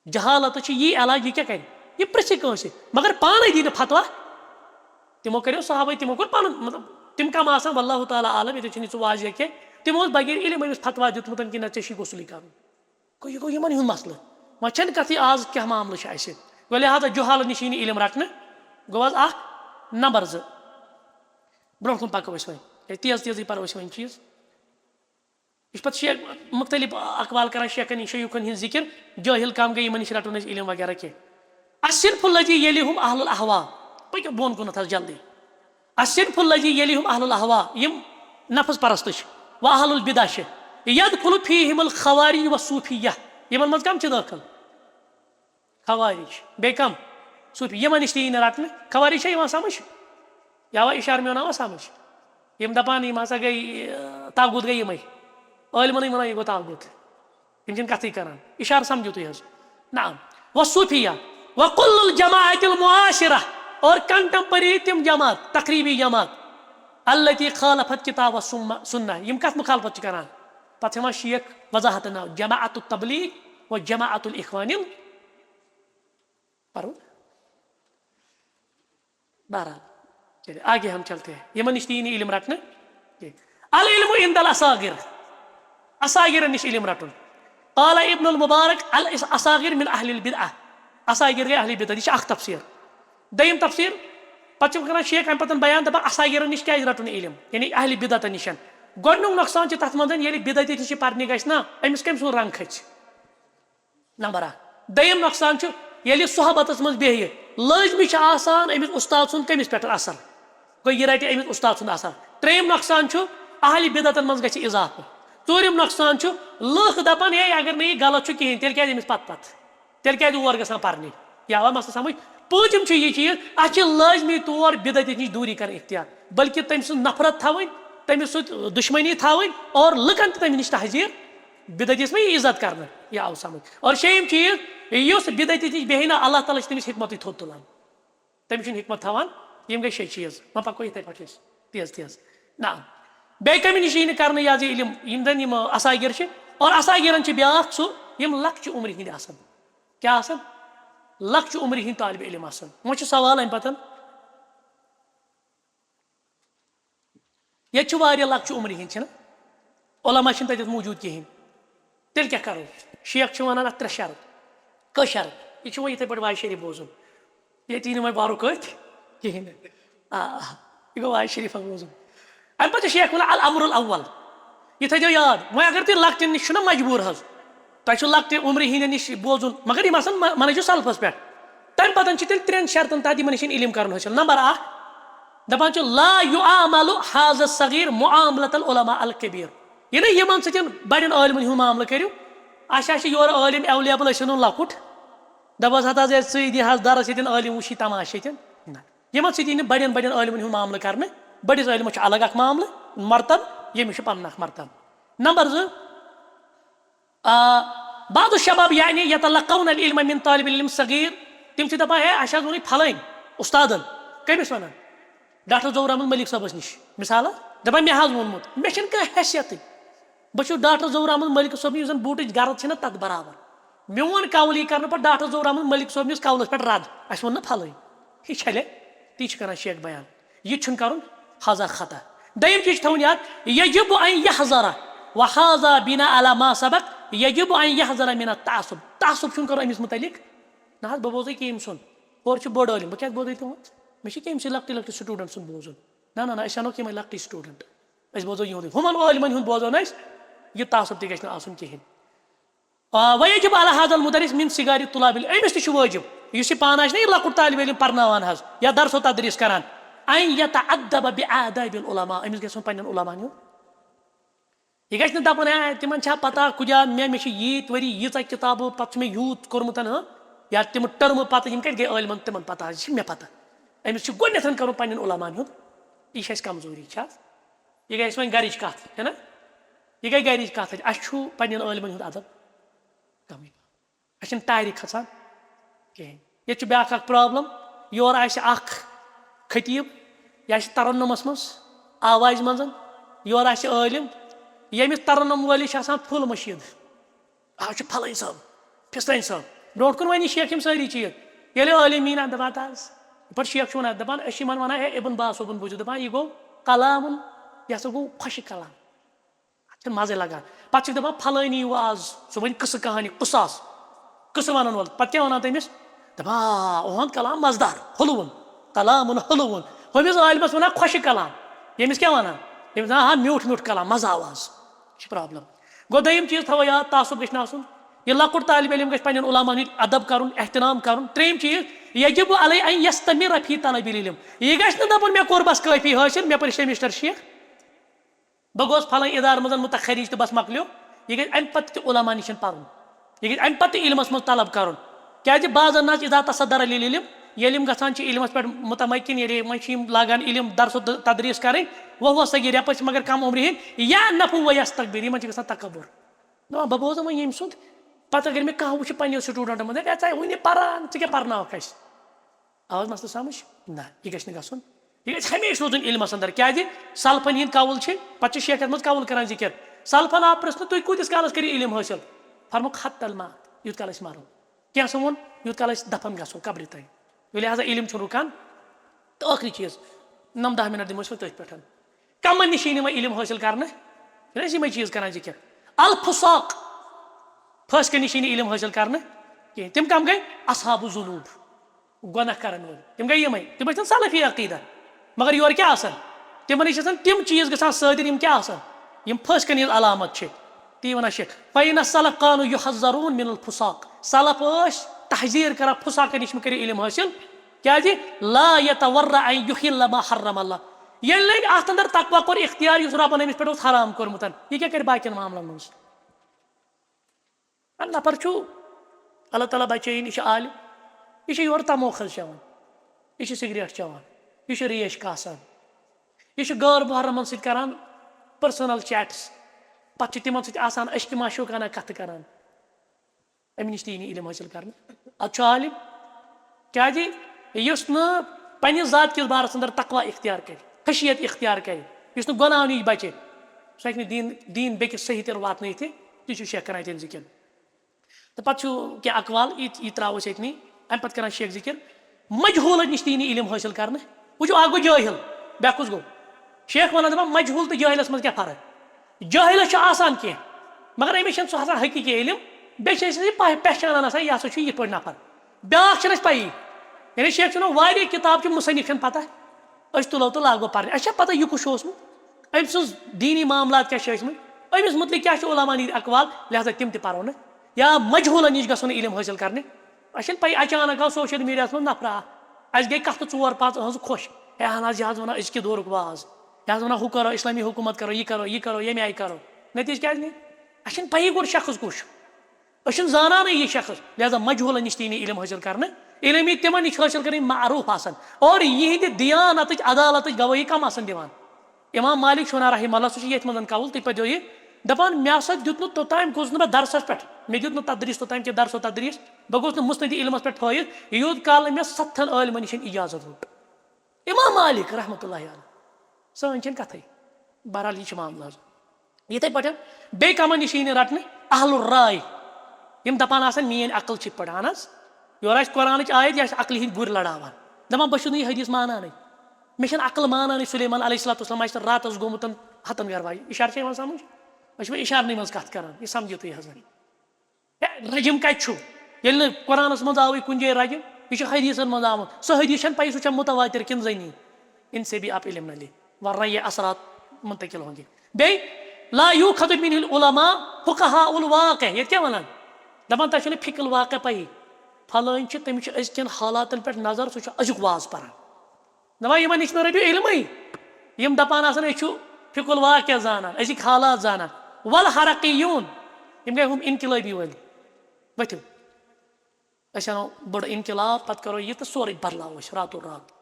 جہالتس چھُ یی علاج یہِ کیاہ کرِ یہِ پرژھِ کٲنٛسہِ مگر پانے دی نہٕ فتوا تِمو کریو صحابے تِمو کوٚر پنُن مطلب تِم کم آسان واللہ تعالیٰ عالم ییٚتہِ چھُنہٕ ژٕ واضح کینٛہہ تِمو اوس بغیر علم أمِس فتوا دیُتمُت کہِ نہ ژےٚ چھُے غسلٕے کرُن گوٚو یہِ گوٚو یِمن ہُنٛد مسلہٕ وۄنۍ چھنہٕ کتھٕے آز کیاہ معاملہٕ چھُ اسہِ گوٚو لہٰذا جُہالن نِش یی نہٕ علم رٹنہٕ گوٚو حظ اکھ نمبر 2 برونٛہہ کُن پکو أسۍ وۄنۍ تیز تیزٕے پرو أسۍ وۄنۍ چیٖز یہِ چھُ پتہٕ شیخ مختلف اقوال کران شیخن شیوٗخن ہِنٛز ذِکر جٲہل کم گٔے یِمن نِش رٹون أسۍ علم وغیرہ کینٛہہ الصنف الذی یلیہم اہل الاہواء پٔکِو بۄن کُنتھ حظ جلدی الصنف الذی یلیہم اہل الاہواء یِم نفس پرست چھِ و اہل البدع چھِ یدخل فیہم الخوارج والصوفیہ یِمن منٛز کم چھِ دٲخل خوارج بیٚیہِ کم صوفی یِمن نِش تہِ یی نہٕ رٹنہٕ خوارج چھا یِوان سمجھ یا اشارٕ میوناوا سمجھ یِم دپان یِم ہسا گٔے تاغوت گٔے یِمے عٲلمنٕے ونان یہِ گوٚو تاغوت یِم چھِنہٕ کتھٕے کران اشارٕ سمجھو تُہۍ حظ نعم والصوفیہ وكل الجماعة المعاشرة اور کنٹمپری تِم جماعت تقریبی جماعت التي خالفت کتاب سنہ یِم کتھ مخالفت چھِ کران پتہٕ چھِ یِوان شیخ وضاحت ناو جماعت التبلیغ و جماعت الاخوان پرو بہرحال چلیے آگے ہم چلتے ہیں یِمن نِش تہِ یی نہٕ علم رٹنہٕ العلم عند الاصاغر اصاغرن نِش علم رٹُن قال ابن المبارک الاصاغر من اہل البدعہ اصاغر گٔے اہل بدعہ یہِ چھِ اکھ تفسیٖر دوٚیِم تفسیٖر پتہٕ چھِ کران شیخ امہِ پتہٕ بیان دپان اصاغرن نِش کیازِ رٹُن علم یعنی اہل بدعتن نِش گۄڈنیُک نۄقصان چھُ تتھ منٛز ییٚلہِ بدعتی نِش پرنہِ گژھِ نا أمِس کٔمۍ سُنٛد رنٛگ کھژِ نمبر اکھ دوٚیِم نۄقصان چھُ ییٚلہِ صحبتس منٛز بیٚہہِ لٲزمی چھُ آسان أمِس اُستاد سُنٛد کٔمِس پٮ۪ٹھ اثر گوٚو یہِ رٹہِ أمِس اُستاد سُنٛد اثر ترٛیٚیِم نۄقصان چھُ اہل بدعتن منٛز گژھِ اضافہٕ ژوٗرِم نۄقصان چھُ لُکھ دپان ہے اگر نہٕ یہِ غلط چھُ کہیٖنۍ تیٚلہِ کیازِ أمِس پتہٕ تیٚلہِ کیازِ اور گژھان پرنہِ یہِ آوا مسلہٕ سمجھ پوٗنٛژِم چھُ یہِ چیٖز اتھ چھِ لٲزمی طور بدعتی نِش دوٗری کرٕنۍ اختیار بلکہِ تٔمۍ سٕنٛز نفرت تھاوٕنۍ تٔمِس سۭتۍ دُشمنی تھاوٕنۍ اور لُکن تہِ تٔمِس نِش تحزیٖر بدعتیس منٛز یی عزت کرنہٕ یہِ آو سمجھ اور شیٚیِم چیٖز یُس بدعتی نِش بیٚہہِ نا اللہ تعالیٰ چھُ تٔمِس حکمتٕے تھوٚد تُلان تٔمِس چھُنہٕ حکمت تھاوان یِم گٔے 6 چیٖز وۄنۍ پکو یِتھٕے پٲٹھۍ أسۍ تیز تیز نہ بیٚیہِ کمہِ نِش یی نہٕ کرنہٕ یہِ حظ یہِ علم یِم زن یِم اصاغر چھِ اور اصاغرن چھِ بیاکھ سُہ یِم لۄکچہِ عمرِ ہِنٛدۍ آسان کیاہ آسان لۄکچہِ عمرِ ہِنٛدۍ طالبہِ علم آسان وۄنۍ چھُ سوال امہِ پتہٕ ییٚتہِ چھِ واریاہ لۄکچہِ عمرِ ہِنٛدۍ چھِنہ علما چھِنہٕ تتٮ۪تھ موٗجوٗد کہیٖنۍ تیٚلہِ کیاہ کرو شیخ چھِ ونان اتھ 3 شرط کٔژ شرط یہِ چھُ وۄنۍ یِتھٕے پٲٹھۍ وایہِ شریٖف بوزُن ییٚتہِ یی نہٕ وۄنۍ بارُک أتھۍ کہیٖنۍ نہٕ یہِ گوٚو وایہِ شریٖفا بوزُن امہِ پتہٕ چھُ شیخ ونان الامر الاول یہِ تھٲیزیو یاد وۄنۍ اگر تُہۍ لۄکٹٮ۪ن نِش چھُنہ مجبوٗر حظ تۄہہِ چھُو لۄکٹہِ عمرِ ہِنٛدٮ۪ن نِش بوزُن مگر یِم آسان منٲیزیو سلفس پٮ۪ٹھ تمہِ پتہٕ چھِ تیٚلہِ 3 شرطن تحت یِمن نِش علم کرُن حٲصِل نمبر 1 دپان چھُ لا یُعامل حاذا الصغیر معاملة العلماء الکبیٖر یہِ نہ یِمن سۭتۍ بڑٮ۪ن عٲلمن ہُنٛد معاملہٕ کٔرِو اَسہِ آسہِ یورٕ عٲلِم ایویلیبل أسۍ اَنون لۄکُٹ دپس ہتھ حظ ژٕے دِ حظ درس ییٚتٮ۪ن عٲلِم وٕچھی تماشہٕ ییٚتٮ۪ن نہ یِمن سۭتۍ یی نہٕ بڑٮ۪ن عٲلمن ہُنٛد معاملہٕ کرنہٕ بٔڑِس عٲلمس چھُ الگ اکھ معاملہٕ مرتب ییٚمِس چھُ پنُن اکھ مرتب نمبر 2 بعض الشباب يعني يتلقون العلم من طالب العلم الصغير تم چھِ دپان ہے اَسہِ حظ ووٚن پھلٲنۍ اُستادن کٔمِس وَنان ڈاکٹر ظہوٗر احمد مٔلِک صٲبس نِش مِثال دپان مےٚ حظ ووٚنمُت مےٚ چھنہٕ کانٛہہ حیثیتٕے بہٕ چھُس ڈاکٹر ظہوٗر احمد مٔلِک صٲبنہِ یُس زن بوٗٹٕچ گرد چھِ نا تتھ برابر میون قول یی کرنہٕ پتہٕ ڈاکٹر ظہوٗر احمد مٔلِک صٲبنِس قولس پٮ۪ٹھ رد اَسہِ ووٚن نہٕ پھلٲنۍ یہِ چھلے تی چھِ کران شیخ بیان یہِ چھُنہٕ کرُن حاضا خطا دوٚیِم چیٖز چھُ تھاوُن یاد یجب ان یحذر وحاذا بنا على ما سبق یجب ان یحذر من التعصب تعصب چھُنہٕ کرُن أمِس مُتعلق نہ حظ بہٕ بوزے کیٚمۍ سُنٛد اورٕ چھُ بوٚڑ عٲلِم بہٕ کیٛازِ بوزے تُہُنٛد مےٚ چھِ کیٚمۍ سٕنٛدۍ لۄکٹہِ لۄکٹہِ سٹوٗڈنٛٹ سُنٛد بوزُن نہ أسۍ اَنوکھ یِمے لۄکٹی سٹوٗڈنٛٹ أسۍ بوزو یِہُنٛدُے ہُمن عٲلمن ہُنٛد بوزو نہٕ أسۍ یہِ تعصب تہِ گژھِ نہٕ آسُن کِہینۍ ویجب على هذا المدرس من صغار الطلاب أمِس تہِ چھُ وٲجب یُس یہِ پانہٕ آسہِ نا یہِ لۄکُٹ طالبہِ علم پرناوان حظ یا درس و تدریٖس کران ان یتعدب بآداب العلماء أمِس گژھِ پننٮ۪ن علماہن ہُنٛد یہِ گژھِ نہٕ دپُن ہے تِمن چھا پتہ کُجا مےٚ چھِ ییٖتۍ ؤری ییٖژاہ کِتابہٕ پتہٕ چھُ مےٚ یوٗت کوٚرمُت یا تِم ٹٔرمہٕ پتہٕ یِم کتہِ گٔے عٲلمن تِمن پتہ حظ چھِ مےٚ پتہ أمِس چھُ گۄڈنٮ۪تھ کرُن پننٮ۪ن علماہن ہُنٛد یہِ چھِ اَسہِ کمزوٗری چھِ حظ یہِ گٔے اَسہِ وۄنۍ گرِچ کتھ ہے نا یہِ گٔے گرِچ کتھ اَسہِ چھُ پننٮ۪ن عٲلمن ہُنٛد ادب کمٕے اَسہِ چھنہٕ ٹارِ کھسان کِہینۍ ییٚتہِ چھُ بیاکھ اکھ پرابلم یورٕ آسہِ اکھ خطیٖب یہِ آسہِ ترنُمس منٛز آوازِ منٛز یورٕ آسہِ عٲلِم ییٚمِس ترنُم وٲلِس چھِ آسان فُل مٔشیٖد آز چھُ پھلٲنۍ صٲب فِستٲنۍ صٲب برونٛٹھ کُن وۄنۍ شیخ یِم سٲری چیٖز ییٚلہِ عٲلِم یی نا دپان حظ یِتھ پٲٹھۍ شیخ چھُ وَنان دپان أسۍ چھِ یِمن وَنان ہے ابن باز صٲبُن بوٗزِو دپان یہِ گوٚو کلامُن یہِ ہسا گوٚو خۄشِک کلام اَتھ چھُنہٕ مزے لگان پتہٕ چھِکھ دپان پھلٲنۍ ییٖوٕ آز سُہ وَنہِ قٕصہٕ کہانی قٕصاس قٕصہٕ ونن وول پتہٕ کیٛاہ وَنان تٔمِس دپان اُہُنٛد کلام مزٕدار حلوُن کلامُن حلوُن ہُمِس عٲلمس وَنان خۄشِک کلام ییٚمِس کیٛاہ وَنان ییٚمِس وَنان ہا میوٗٹھ میوٗٹھ کلام مزٕ آو آز یہِ چھِ پرابلم گوٚو دوٚیِم چیٖز تھاوو یاد تعصب گژھِ نہٕ آسُن یہِ لۄکُٹ طالبہِ علم گژھِ پننٮ۪ن علماہن ہُنٛد ادب کرُن احترام کرُن ترٛیٚیِم چیٖز یجب علیہ ان یستمر فی طلب العلم یہِ گژھِ نہٕ دپُن مےٚ کوٚر بس کٲفی حٲصِل مےٚ پٔر سیمسٹر شیخ بہٕ گوٚوس پھلٲنۍ ادارٕ منٛز مُتخرِج تہٕ بس مۄکلیو یہِ گژھِ امہِ پتہٕ تہِ علما نِش پرُن یہِ گژھِ امہِ پتہٕ تہِ علمس منٛز طلب کرُن کیٛازِ بعض الناس اذا تصدر للعلم ییٚلہِ یِم گژھان چھِ علمس پٮ۪ٹھ مُتمکِن ییٚلہِ وۄنۍ چھِ یِم لاگان علم درس و تدریٖس کرٕنۍ وہو صغیٖر یپٲرۍ چھِ مگر کم عمرِ ہِنٛدۍ یا نفو و یستکبر یِمن چھِ گژھان تکبر دپان بہٕ بوزٕ وۄنۍ ییٚمہِ سُنٛد پتہٕ اگر مےٚ کانٛہہ وٕچھِ پننٮ۪و سٹوٗڈنٛٹن منٛز ہے ژٕ وُنہِ پران ژٕ کیٛاہ پرناوکھ اَسہِ آوُس مسلہٕ سمجھ نہ یہِ گژھِ نہٕ گژھُن یہِ گژھِ ہمیشہِ روزُن علمس انٛدر کیٛازِ سلفن ہِنٛدۍ قول چھِ پتہٕ چھِ شیخ یتھ منٛز قول کران ذِکر سلفن آو پرژھنہٕ تُہۍ کۭتِس کالس کٔرِو علم حٲصِل فرموکھ حتى الموت یوٗت کال أسۍ مرو کینٛژھن ووٚن یوٗت کال أسۍ دفن گژھو قبرِ تانۍ لہٰذا علم چھُنہٕ رُکان تہٕ ٲخری چیٖز 9-10 مِنٹ دِمو أسۍ وۄنۍ تٔتھۍ پٮ۪ٹھ کمن نِش یی نہٕ وۄنۍ علم حٲصِل کرنہٕ چھِنہٕ أسۍ یِمے چیٖز کران ذِکر الفُساق فٲسکن نِش یی نہٕ علم حٲصِل کرنہٕ کینٛہہ تِم کم گٔے اصحاب الذنوٗب گۄناہ کرن وٲلۍ تِم گٔے یِمے تِم ٲسۍ سلفی عقیٖدہ مگر یورٕ کیٛاہ آسان تِمن نِش آسان تِم چیٖز گژھان صٲدِر یِم کیٛاہ آسان یِم فٲسکن ہِنٛز علامت چھِ تی وَنان شیخ فإن السلف كانوا يحذرون من الفساق سلف ٲسۍ تحذیٖر کران فُساقن نِش مہ کٔرِو علم حٲصِل کیٛازِ لا يتورع ان يحل ما حرم الله ییٚلہِ لٔگۍ اتھ انٛدر تقوا کوٚر اختیار یُس رۄبن أمِس پٮ۪ٹھ اوس حرام کوٚرمُت یہِ کیٛاہ کرِ باقین معاملن منٛز نفر چھُ اللہ تعالیٰ بچٲیِن یہِ چھُ عالِم یہِ چھُ یورٕ تموکھس چٮ۪وان یہِ چھُ سِگریٹ چٮ۪وان یہِ چھُ ریش کاسان یہِ چھُ غٲر محرمن سۭتۍ کران پٔرسنل چیٹس پتہٕ چھِ تِمن سۭتۍ آسان أشکہِ ماشوٗکانہ کتھٕ کران امہِ نِش تہِ یی نہٕ علم حٲصِل کرنہٕ ادٕ چھُ عالِم کیٛازِ یُس نہٕ پننِس ذات کِس بارس انٛدر تقوا اختیار کرِ خشیت اختیار کرِ یُس نہٕ گۄناہو نِش بچہِ سُہ ہیٚکہِ نہٕ دیٖن بیٚکِس صحیح تہِ واتنٲیِتھ تہِ چھُ شیخ کران ییٚتٮ۪ن ذِکر تہٕ پتہٕ چھُ کینٛہہ اقوال یہِ تراوو أسۍ ییٚتنٕے امہِ پتہٕ کران شیخ ذِکر مجہوٗلن نِش تہِ یی نہٕ علم حٲصِل کرنہٕ وٕچھو اکھ گوٚو جٲہِل بیاکھ کُس گوٚو شیخ ونان دپان مجہوٗل تہٕ جٲہِلس منٛز کیٛاہ فرق جٲہِلس چھُ آسان کینٛہہ مگر أمِس چھنہٕ سُہ آسان حقیٖقی علم بیٚیہِ چھِ أسۍ یہِ پہچانان آسان یہِ ہسا چھُ یِتھ پٲٹھۍ نفر بیاکھ چھنہٕ اَسہِ پیی یعنی شیخ چھُ ونان واریاہ کِتاب چھِ مُصنِف چھنہٕ پتہ أسۍ تُلو تہٕ لاگو پرنہِ اَسہِ چھا پتہ یہِ کُس چھُ اوسمُت أمۍ سٕنٛز دیٖنی معاملات کیٛاہ چھِ ٲسمٕتۍ أمِس مُتعلِق کیٛاہ چھُ علماہن ہِنٛدۍ اقوال لہٰذا تِم تہِ پرو نہٕ یا مجہوٗلن نِش گژھو نہٕ علم حٲصِل کرنہِ اَسہِ چھنہٕ پَیی اچانک آو سوشل میٖڈیاہس منٛز نفرا اَسہِ گٔے کتھٕ 4-5 أہنٛز خۄش ہے اہن حظ یہِ حظ ونان أزکہِ دورُک واز یہِ حظ ونان ہُہ کرو اِسلامی حکوٗمت کرو یہِ کرو ییٚمہِ آیہِ کرو نتیٖجہٕ کیٛازِ نہٕ اَسہِ چھنہٕ پیی گۄڈٕ شخص کُس چھُ أسۍ چھِنہٕ زانانٕے یہِ شخص لہٰذا مجہوٗلن نِش تہِ یی نہٕ علم حٲصِل کرنہٕ علم یی تِمن نِش حٲصِل کرٕنۍ معروٗف آسان اور یِہنٛدِ دیانتٕچ عدالتٕچ گوٲہی کم آسان دِوان امام مالک چھُ ونان رحم اللہ سُہ چھُ ییٚتھۍ منٛز قول تُہۍ پٔرۍزیو یہِ دپان مےٚ ہسا دیُت نہٕ توٚتام گوٚژھ نہٕ بہٕ درسس پٮ۪ٹھ مےٚ دیُت نہٕ تدریٖس توٚتام کینٛہہ درسو تدریٖس بہٕ گوٚژھ نہٕ مُسندِ علمس پٮ۪ٹھ تھٲیِتھ یوٗت کال نہٕ مےٚ 7 عٲلمن نِش اِجازت روٚٹ اِمام مالک رحمتہ اللہ علیہ سٲنۍ چھنہٕ کتھٕے بہرحال یہِ چھُ معاملہٕ حظ یِتھٕے پٲٹھۍ بیٚیہِ کمن نِش یی نہٕ رٹنہٕ اہل الراے یِم دپان آسان میٲنۍ عقل چھِ پران حظ یورٕ آسہِ قرآنٕچ آیت یہِ آسہِ عقلہِ ہٕنٛدۍ گُرۍ لڑاوان دپان بہٕ چھُس نہٕ یہِ حدیٖث مانانٕے مےٚ چھنہٕ عقل مانانٕے سلیمان علیہ الصلوۃ والسلام آسہِ راتس گوٚمُت 100 گرٕ واجہِ اِشارٕ چھا یِوان سمجھ أسۍ چھِ اِشارنٕے منٛز کتھ کران یہِ سمجھِو تُہۍ حظ رجم کتہِ چھُ ییٚلہِ نہٕ قرآنس منٛز آوٕے کُنہِ جایہِ رجم یہِ چھُ حدیٖثن منٛز آمُت سُہ حدیٖث چھنہٕ پاے سُہ چھا متواتر کِنہٕ زٔنی ان سے بھی آپ علم نہ لے ورنہ یہ اثرات منتقل ہوں گے بیٚیہِ لا یوٗخذ منہ العلماء فقہاء الواقع ییٚتہِ کیاہ ونان دپان تۄہہِ چھو نہٕ فِقہ الواقع پیی پھلٲنۍ چھِ تٔمِس چھِ أزکٮ۪ن حالاتن پٮ۪ٹھ نظر سُہ چھُ أزیُک واز پران دپان یِمن نِش مہ رٔٹِو علمٕے یِم دپان آسان أسۍ چھُ فِقہ الواقع زانان أزِکۍ حالات زانان والحرقیون یِم گٔے ہُم انقلٲبی وٲلۍ ؤتھِو أسۍ اَنو بٔڑ انقلاب پتہٕ کرو یہِ تہٕ سورُے بدلاوو أسۍ راتو رات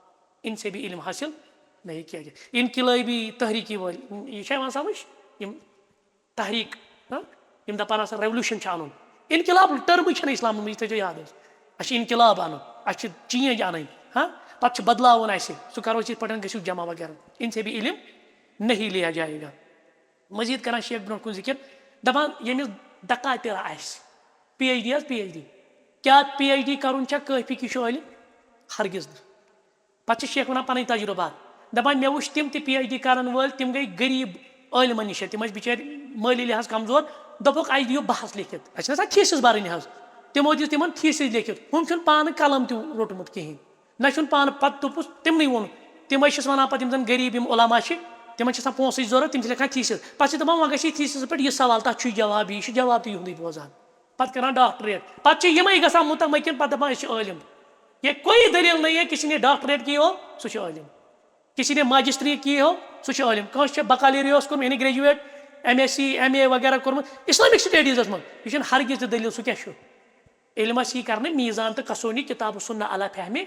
ان سے بھی علم حٲصِل نہیں کیا جائے انقلٲبی تحریٖکی وٲلۍ یہِ چھا یِوان سمجھ یِم تحریٖک یِم دپان آسان ریولوٗشن چھُ اَنُن انقلاب ٹٔرمٕے چھنہٕ اسلامس منٛز یہِ تھٲیزیو یاد حظ اَسہِ چھُ انقلاب اَنُن اَسہِ چھِ چینج اَنٕنۍ پتہٕ چھُ بدلاوُن اَسہِ سُہ کرو أسۍ یِتھ پٲٹھۍ گٔژھِو جمع وغیرہ ان سے بھی علم نہیں لیا جائے گا مزیٖد کران شیخ برونٛٹھ کُن ذِکر دپان ییٚمِس دکاتِرا آسہِ PhD حظ PhD کیاہ PhD کرُن چھا کٲفی کہِ یہِ چھُ عٲلِم ہرگز نہٕ پتہٕ چھِ شیخ ونان پنٕنۍ تجرُبات دپان مےٚ وٕچھ تِم تہِ PhD کرن وٲلۍ تِم گٔے غریٖب عٲلمن نِش تِم ٲسۍ بِچٲرۍ مٲلی لحاظ کمزور دوٚپُکھ اَسہِ دِیِو بحث لیکھِتھ اَسہِ چھِ آسان تھیٖسِس بَرٕنۍ حظ تِمو دِژ تِمن تھیٖسِس لیکھِتھ ہُم چھُنہٕ پانہٕ قلم تہِ روٚٹمُت کِہینۍ نہ چھُنہٕ پانہٕ پتہٕ دوٚپُس تِمنٕے ووٚن تِم ٲسۍ چھِس ونان پتہٕ یِم زن غریٖب یِم عُلما چھِ تِمن چھِ آسان پونٛسٕچ ضوٚرتھ تِم چھِ لیکھان تھیٖسِس پتہٕ چھِ دپان وۄنۍ گژھِ تھیٖسِس پٮ۪ٹھ یہِ سوال تتھ چھُے جواب یہِ چھُ جواب تہِ یِہُنٛدُے بوزان پتہٕ کران ڈاکٹریٹ پتہٕ چھِ یِمے گژھان مُتمکِن پتہٕ دپان أسۍ چھِ عٲلِم یہ کوئی دلیل نہیں ہے کسی نے ڈاکٹریٹ کی ہو سُہ چھُ عٲلِم کسی نے ماجسٹری کی ہو سُہ چھُ عٲلِم کٲنٛسہِ چھِ بکالری اوس کوٚرمُت یعنی گریجویٹ MSc MA وغیرہ کوٚرمُت اِسلامِک سٹیڈیٖزس منٛز یہِ چھُنہٕ ہرگز تہِ دلیل سُہ کیاہ چھُ علمس یی کرنہٕ میٖزان تہٕ کسونی کِتاب سُنہ علی فہمِ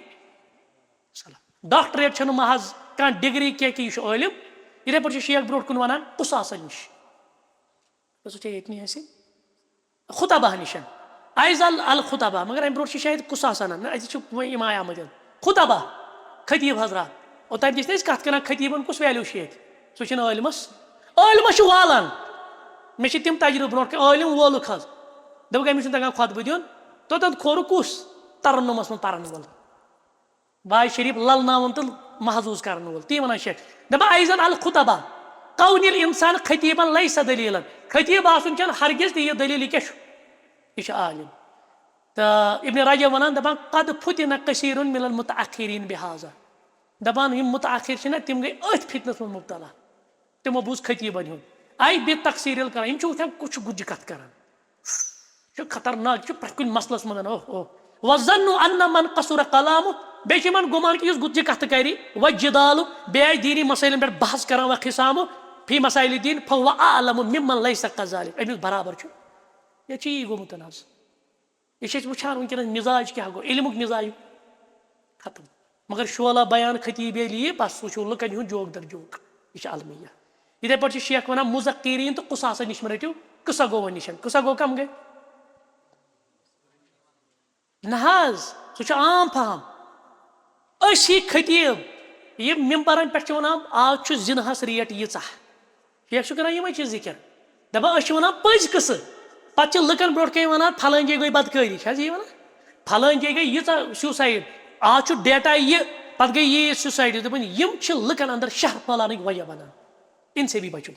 ڈاکٹریٹ چھنہٕ محض کانٛہہ ڈگری کینٛہہ کہِ یہِ چھُ عٲلِم یِتھٕے پٲٹھۍ چھُ شیخ برونٛٹھ کُن ونان قُساسن نِش سُہ چھا ییٚتنٕے اَسہِ خُطبہ نِش ایزل الخُطبہ مگر امہِ برونٛٹھ چھِ شاید قُساسن نہ اَتہِ چھُ وۄنۍ یِم آیہِ آمٕتۍ خُطبہ خطیٖب حضرات اوٚتام دِژ نہٕ أسۍ کتھ کران خطیٖبن کُس ویلیوٗ چھُ ییٚتہِ سُہ چھُنہٕ عٲلمس عٲلمس چھُ والان مےٚ چھِ تِم تجرُبہٕ برونٛٹھ کَنۍ عٲلِم وولُکھ حظ دوٚپُکھ أمِس چھُنہٕ تگان خۄطبہٕ دیُن توٚتن کھورُکھ کُس ترنُمس منٛز پرن وول واے شریٖف للناوُن تہٕ محظوٗظ کرن وول تی ونان شیخ دپان ایزن الخُطبہ کون الانسان خطیٖبن لیسا دلیٖلن خطیٖب آسُن چھنہٕ ہرگز تہِ یہِ دلیٖل یہِ کیاہ چھُ یہِ چھُ عٲلِم تہٕ ابنِ رجب ونان دپان قد فتنہ کثیٖرٌ من المتأخرین بہذا دپان یِم مُتأخر چھِنہ تِم گٔے أتھۍ فتنس منٛز مُبتلا تِمو بوٗز خطیٖبن ہُنٛد آیہِ بے تقسیٖر کران یِم چھِ وٕچھان کُس چھُ گُجہِ کتھ کران یہِ چھُ خطرناک یہِ چھُ پرٮ۪تھ کُنہِ مسلس منٛز وظنوا ان من قصر کلامُ بیٚیہِ چھِ یِمن گُمان کہِ یُس گُتجہِ کتھٕ کرِ وجدالُ بیٚیہِ آسہِ دیٖنی مسٲیلن پٮ۪ٹھ بحث کران وخِسامُ فی مسایلِ دیٖن فہو اعلم ممن لیسا کذالک أمِس برابر چھُ ییٚتہِ چھُ یی گوٚمُت حظ یہِ چھِ أسۍ وٕچھان وٕنکیٚنس مِزاج کیاہ گوٚو علمُک مِزاج ختم مگر شولہ بیان خطیٖب ییٚلہِ یی بس سُہ چھُ لُکن ہُنٛد جوک در جوک یہِ چھُ المیہ یِتھٕے پٲٹھۍ چھُ شیخ ونان مُزکریٖن تہٕ قُساسن نِش مہ رٔٹِو قٕصہ گوٚوَن نِش قٕصہ گوٚو کم گٔے نہ حظ سُہ چھُ عام فہم أسۍ ہی خطیٖب یِم ممبرن پٮ۪ٹھ چھِ ونان آز چھُ زِنہس ریٹ ییٖژاہ شیخ چھُ کران یِمے چیٖز ذِکر دپان أسۍ چھِ ونان پٔزۍ قٕصہٕ پتہٕ چھِ لُکن برونٛٹھ کَنۍ ونان پھلٲنۍ جایہِ گٔے بدکٲری چھِ حظ یی ونان پھلٲنۍ جایہِ گٔے ییٖژاہ سیوٗسایڈ آز چھُ ڈیٹا یہِ پتہٕ گٔے ییٖژ سیوٗسایڈ دپان یِم چھِ لُکن انٛدر شہر پھٲلاونٕکۍ وجہ بنان ان سے بھی بچو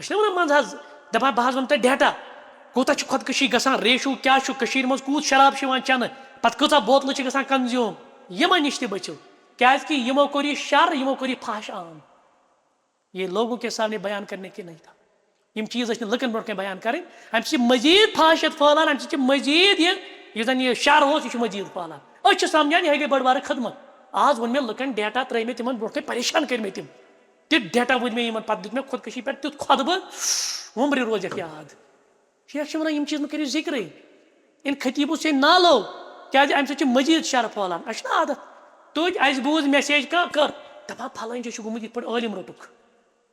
أسۍ چھِنہ ونان منٛزٕ حظ دپان بہٕ حظ ونہٕ تۄہہِ ڈیٹا کوٗتاہ چھِ خۄدکٔشی گژھان ریشو کیاہ چھُ کٔشیٖر منٛز کوٗت شراب چھُ یِوان چٮ۪نہٕ پتہٕ کۭژاہ بوتلہٕ چھِ گژھان کنزیوٗم یِمن نِش تہِ بٔچِو کیازِ کہِ یِمو کوٚر یہِ شر یِمو کوٚر یہِ فحش عام یہ لوگوں کے سامنے بیان کرنے کے نہیں تھا یِم چیٖز ٲسۍ نہٕ لُکن برونٛٹھ کَنۍ بیان کرٕنۍ اَمہِ سۭتۍ چھِ مٔزیٖد فحاشیت پھٲلان اَمہِ سۭتۍ چھِ مٔزیٖد یُس زن یہِ شر اوس یہِ چھُ مٔزیٖد پھٲلان أسۍ چھِ سمجھان یہِ گٔے بٔڑ بارٕ خدمت آز ووٚن مےٚ لُکن ڈیٹا ترٲے مےٚ تِمن برونٛٹھ کَنۍ پریشان کٔرۍ مےٚ تِم تیُتھ ڈیٹا ؤنۍ مےٚ یِمن پتہٕ دیُت مےٚ خۄدکٔشی پٮ۪ٹھ تیُتھ خۄطبہٕ وُمرِ روزٮ۪کھ یاد شیخ چھِ ونان یِم چیٖز مہٕ کٔرِو ذِکرٕے اِن خطیٖبو سے نالو کیازِ اَمہِ سۭتۍ چھِ مٔزیٖد شر پھٲلان اَسہِ چھُنہ عادت تُج اَسہِ بوٗز میسیج کانٛہہ کٔر دپان پھلٲنۍ جایہِ چھُ گوٚمُت یِتھ پٲٹھۍ عٲلِم روٚٹُکھ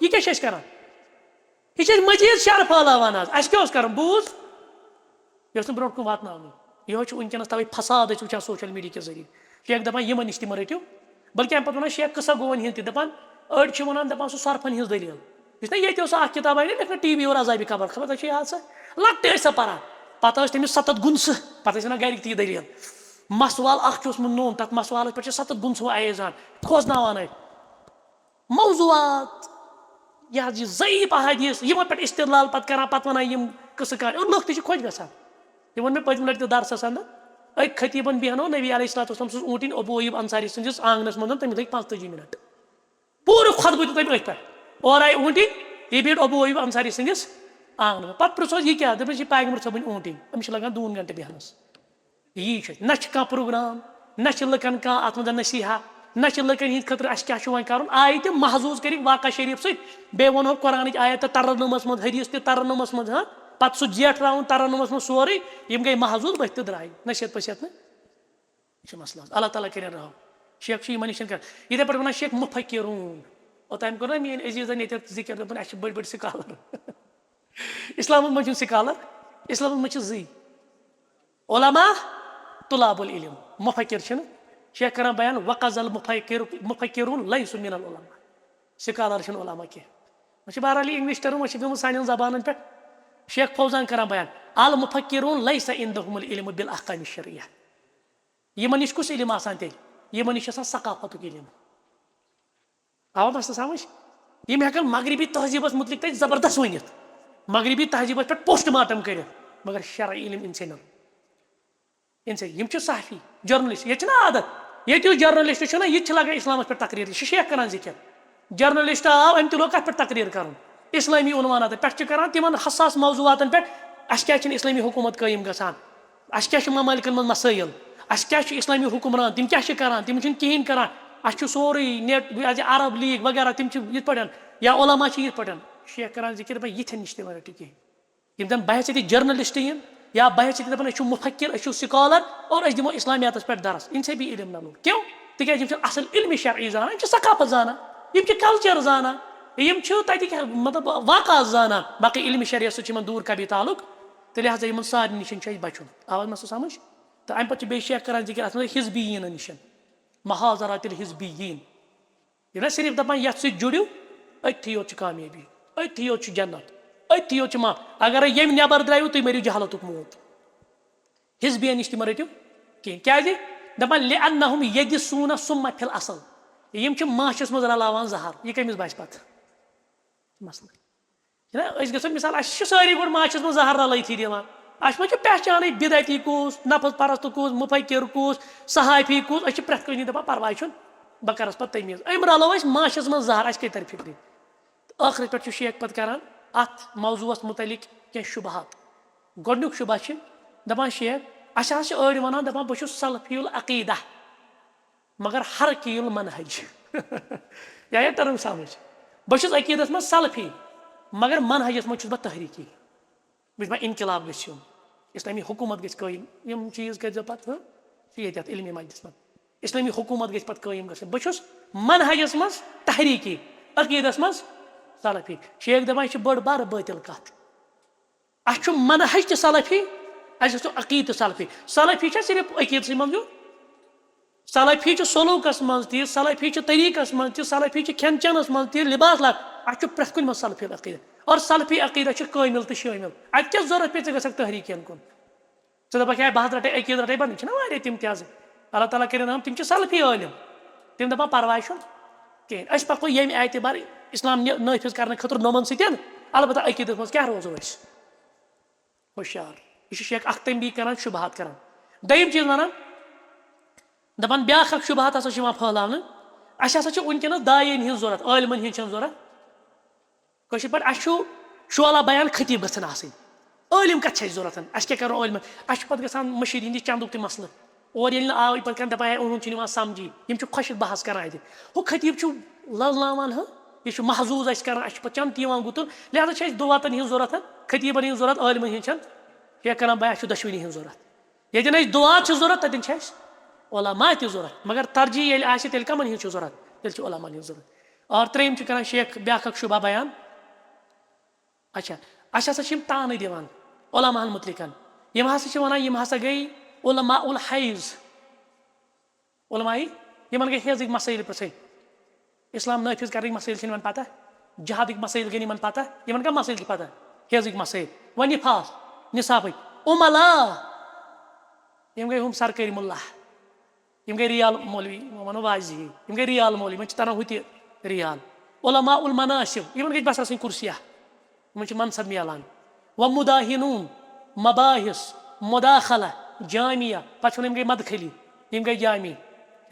یہِ کیٛاہ چھِ أسۍ کران یہِ چھِ أسۍ مزیٖد شر پھٲلاوان حظ اَسہِ کیٛاہ اوس کرُن بوٗز یہِ اوس نہٕ برونٛٹھ کُن واتناونُے یِہوے چھُ وٕنکیٚنس تَوے فساد أسۍ وٕچھان سوشل میٖڈیا کہِ ذٔریعہٕ شیخ دپان یِمن نِش تہِ مہ رٔٹِو بلکہِ اَمہِ پتہٕ وَنان شیخ قٕصہ گووَن ہِنٛدۍ تہِ دپان أڑۍ چھِ وَنان دپان سُہ سۄرپھن ہِنٛز دٔلیٖل یُس نا ییٚتہِ اوس اکھ کِتاب آیہِ نا لیکھنہٕ ٹی وی اور عذابِ قبر خبر تۄہہِ چھِ یاد سۄ لۄکٹہِ ٲسۍ سۄ پران پتہٕ ٲسۍ تٔمِس 7 گُنسہٕ پتہٕ ٲسۍ وَنان گرِکۍ تہِ یہِ دٔلیٖل مسوال اکھ چھُ اوسمُت نوٚن تتھ مسوالس پٮ۪ٹھ چھِ 7 گُنسہٕ ایزان کھوژناوان ٲسۍ موضوٗعات یہِ حظ یہِ ضعیٖف احادیٖث یِمن پٮ۪ٹھ استدلال پتہٕ کران پتہٕ وَنان یِم قٕصہٕ کانہِ اور لُکھ تہِ چھِ خۄش گژھان یہِ ووٚن مےٚ پٔتمہِ لٹہِ تہِ درسس انٛدر أکۍ خطیٖبن بیٚہنو نبی علیہ الصلوۃ والسلام سٕنٛز اوٗنٛٹِنۍ ابوٗ ایوٗب انصاری سٕنٛدِس آنٛگنس منٛز تٔمِس لٔگۍ 45 منٹ پوٗرٕ خۄطبہٕ دیُت تٔمۍ أتھۍ پٮ۪ٹھ اورٕ آیہِ اوٗنٛٹِنۍ یہِ بیٖٹھ ابوٗ ایوٗب انصاری سٕنٛدِس آنٛگنس پتہٕ پرٛژھوس یہِ کیٛاہ دوٚپُس یہِ پیغمبر صٲبٕنۍ اوٗنٛٹِنۍ أمِس چھِ لگان 2 گنٹہٕ بیٚہنس یی چھُ نہ چھُ کانٛہہ پروگرام نہ چھِ لُکن کانٛہہ اتھ منٛز نصیحت نہ چھِ لُکن ہٕنٛدِ خٲطرٕ اَسہِ کیٛاہ چھُ وۄنۍ کرُن آیہِ تِم محظوٗظ کٔرِکھ واقع شریٖف سۭتۍ بیٚیہِ ووٚنہو قۄرانٕچ آیت تہِ ترنُمس منٛز حدیٖث تہِ ترنُمس منٛز پتہٕ سُہ زیٹھراوُن ترنُمس منٛز سورُے یِم گٔے محظوٗظ ؤتھۍ تہٕ درٛاے نصیحت پٔصیحت نہٕ یہِ چھُ مسلہٕ حظ اللہ تعالیٰ کٔرِنۍ رحم شیخ چھُ یِمن نِش کران یِتھے پٲٹھۍ وَنان شیخ مُفکِروٗن اوٚتام کوٚر نا میٲنۍ عزیٖزن ییٚتٮ۪تھ ذِکر دوٚپُن اَسہِ چھِ بٔڑۍ بٔڑۍ سکالر اِسلامس منٛز چھُنہٕ سکالر اِسلامس منٛز چھِ 2 علما طُلاب العلم مُفکِر چھِنہٕ شیخ کران بیان وقز المُفکِروٗن لیسُ من العلما سکالر چھِنہٕ علما کینٛہہ وۄنۍ چھِ بہرحال یہِ اِنگلِش ٹٔرٕم وۄنۍ چھِ گٔمٕژ سانٮ۪ن زبانن پٮ۪ٹھ شیخ فوزان کران بیان المُفکِروٗن لیسَ عندہُم العلم بالاحکام الشرعیہ یِمن نِش کُس علم آسان تیٚلہِ یِمن نِش چھُ آسان ثقافتُک علم آوا مسلہٕ سمجھ یِم ہٮ۪کن مغربی تہذیٖبس مُتعلِق تتہِ زبردست ؤنِتھ مغربی تہذیٖبس پٮ۪ٹھ پوسٹ مارٹم کٔرِتھ مگر شرعی علم یِم چھِ صحافی جرنلِسٹ ییٚتہِ چھِنہ عادت ییٚتہِ یُس جرنلِسٹ چھُنہ یہِ تہِ چھِ لگان اسلامس پٮ۪ٹھ تقریٖر یہِ چھُ شیخ کران ذِکر جرنلِسٹ آو أمۍ تہِ لوگ کتھ پٮ۪ٹھ تقریٖر کرُن اسلٲمی عنواناتن پٮ۪ٹھ چھِ کران تِمن حساس موضوٗعاتن پٮ۪ٹھ اَسہِ کیٛازِ چھِنہٕ اسلٲمی حکوٗمت قٲیِم گژھان اَسہِ کیٛاہ چھُ ممٲلکن منٛز مسٲیِل اَسہِ کیٛاہ چھُ اسلٲمی حُکمران تِم کیٛاہ چھِ کران تِم چھِنہٕ کِہینۍ کران اَسہِ چھُ سورُے نیٹ عرب لیٖگ وغیرہ تِم چھِ یِتھ پٲٹھۍ یا علما چھِ یِتھ پٲٹھۍ شیخ کران ذِکر دپان یِتھٮ۪ن نِش تہِ مہ رٔٹِو کِہینۍ یِم زن بہٕ ہٮ۪ژٕ ییٚتہِ جرنلِسٹ یِن یا بہٕ ہٮ۪ژٕ ییٚتہِ دپان أسۍ چھِ مُفکِر أسۍ چھِ سکالر اور أسۍ دِمو اسلامیاتس پٮ۪ٹھ درس اِن سے بھی علم نہ لوٚگ کیوں تِکیٛازِ یِم چھِ اصل علمِ شرعی زانان یِم چھِ ثقافت زانان یِم چھِ کلچر زانان یِم چھِ تتِکۍ مطلب واقعات زانان باقٕے علمِ شریعت سۭتۍ چھِ یِمن دوٗر کبھی تعلُق تہٕ لہٰذا یِمن سارنٕے نِش چھُ اَسہِ بچُن آو حظ مسلہٕ سمجھ تہٕ اَمہِ پتہٕ چھُ بیٚیہِ شیخ کران ذِکر اتھ منٛز حزبیٖنن نِش محاذرات الحزبیٖن یہِ نہ صرف دپان یتھ سۭتۍ جُڑِو أتھی یوت چھِ کامیٲبی أتھی یوت چھُ جنت أتھی یوت چھُ اگرے ییٚمہِ نٮ۪بر درٛایِو تُہۍ مٔرِو جہالتُک موت حزبین نِش تہِ مہ رٔٹِو کینٛہہ کیٛازِ دپان لِأنہُم یدسوٗنہ سُمَّ فِی الأصل یِم چھِ ماچھس منٛز رلاوان زہر یہِ کٔمِس باسہِ پتہٕ مسلہٕ چھِنہ أسۍ گژھو مِثال اَسہِ چھِ سٲری گۄڈٕ ماچھس منٛز زہر رلٲیتھٕے دِوان اَسہِ منٛز چھِ پہچانٕے بِدعتی کُس نفس پرست کُس مُفکِر کُس صحافی کُس أسۍ چھِ پرٮ۪تھ کٲنٛسہِ دپان پرواے چھُنہٕ بہٕ کرس پتہٕ تٔمیٖز أمۍ رلو أسۍ ماچھس منٛز زہر اَسہِ کَتہِ ترِ فِکرِ تہٕ ٲخرس پٮ۪ٹھ چھُ شیخ پتہٕ کران اتھ موضوٗعس مُتعلِق کینٛہہ شُبہات گۄڈنیُک شُبہ چھِ دپان شیخ اَسہِ حظ چھِ أڑۍ ونان دپان بہٕ چھُس سلفی العقیدہ مگر حرقی المنہج یا ٹٔرٕم سمجھ بہٕ چھُس عقیٖدس منٛز سلفی مگر منہجس منٛز چھُس بہٕ تحریٖکی بہٕ چھُس انقلاب گژھِ یُن اسلٲمی حکوٗمت گژھِ قٲیِم یِم چیٖز کٔرۍزیو پتہٕ چھِ ییٚتہِ اتھ علمِ مجلِس منٛز اسلٲمی حکوٗمت گژھِ پتہٕ قٲیِم گژھٕنۍ بہٕ چھُس منہجس منٛز تحریٖکی عقیٖدس منٛز سلفی شیخ دپان یہِ چھِ بٔڑ بارٕ بٲطِل کتھ اَسہِ چھُ منہج تہِ سلفی اَسہِ گژھِ عقیٖدٕ تہِ سلفی سلفی چھا صرف عقیٖدسٕے منٛز یُن سلفی چھُ سلوٗکس منٛز تہِ سلفی چھُ طریٖقس منٛز تہِ سلفی چھُ کھٮ۪ن چٮ۪نس منٛز تہِ لِباس لاگ اَسہِ چھُ پرٮ۪تھ کُنہِ منٛز سلفی عقیٖدٕ اور سلفی عقیٖدہ چھُ کٲمِل تہٕ شٲمِل اَتہِ کیٛاہ ضوٚرتھ پیٚیہِ ژٕ گژھکھ تحریٖکین کُن ژٕ دپکھ ہے بہٕ حظ رٹے عقیٖدٕ رٹے بدل چھِنہ واریاہ تِم تہِ حظ اللہ تعالیٰ کٔرِنۍ رحم تِم چھِ سلفی عٲلِم تِم دپان پرواے چھُنہٕ کِہینۍ أسۍ پکو ییٚمہِ اعتبار اسلام نٲفِظ کرنہٕ خٲطرٕ نوٚمن سۭتۍ البتہ عقیٖدس منٛز کیٛاہ روزو أسۍ ہوشیار یہِ چھُ شیخ اکھ تنبیٖہ کران شُبہات کران دوٚیِم چیٖز ونان دپان بیاکھ اکھ شُبہات ہسا چھُ یِوان پھٔہلاونہٕ اَسہِ ہسا چھِ وٕنکیٚنس دایَن ہِنٛز ضوٚرتھ عٲلمن ہِنٛز چھنہٕ ضوٚرتھ کٲشِر پٲٹھۍ اَسہِ چھُ شولہ بیان خطیٖب گژھن آسٕنۍ عٲلِم کتھ چھِ اَسہِ ضوٚرتھ اَسہِ کیٛاہ کرو عٲلمن اَسہِ چھُ پتہٕ گژھان مٔشیٖد ہِنٛدِس چندُک تہِ مسلہٕ اور ییٚلہِ نہٕ آو پتہٕ کران دپان ہے اُہُنٛد چھُنہٕ یِوان سمجھی یِم چھِ خۄشِک بحث کران اَتہِ ہُہ خطیٖب چھُ للناوان یہِ چھُ محظوٗظ اَسہِ کران اَسہِ چھُ پتہٕ چند تہِ یِوان گُتُن لہٰذا چھِ اَسہِ دُعاتن ہِنٛز ضوٚرتھ خطیٖبن ہِنٛز ضوٚرتھ عٲلمن ہِنٛز چھنہٕ شیخ کران بیا اَسہِ چھُ دۄشوٕنی ہِنٛز ضوٚرتھ ییٚتٮ۪ن اَسہِ دُعا چھِ ضوٚرتھ تتٮ۪ن چھِ اَسہِ علماء تہِ ضوٚرتھ مگر ترجیح ییٚلہِ آسہِ تیٚلہِ کمن ہِنٛز چھِ ضوٚرتھ تیٚلہِ چھِ علماء ہِنٛز ضوٚرتھ اور ترٛیٚیِم چھِ کران شیخ بیاکھ اکھ شُبہ بیان اچھا اَسہِ ہسا چھِ یِم تانہٕ دِوان علماہن مُتعلِقن یِم ہسا چھِ ونان یِم ہسا گٔے علماء الحیض علماء یِمن گٔے حیضٕکۍ مسٲیل پرژھٕنۍ اسلام نٲفِظ کرنٕکۍ مسٲیل چھِنہٕ یِمن پتہ جہادٕکۍ مسٲیل گٔے نہٕ یِمن پتہ یِمن کم مسٲیل چھِ پتہ حیضٕکۍ مسٲیل وۄنۍ نِفاس نِصابٕکۍ عملا یِم گٔے ہُم سرکٲری مُلا یِم گٔے ریال مولوی ونو واضحی یِم گٔے ریال مولوی یِمن چھِ تران ہُہ تہِ ریال علماء المناصب یِمن گٔے بس آسٕنۍ کُرسیا یِمن چھِ منصب میلان ومداہنوٗن مباحث مداخلہ جامعہ پتہٕ چھِ ونان یِم گٔے مدخلی یِم گٔے جامع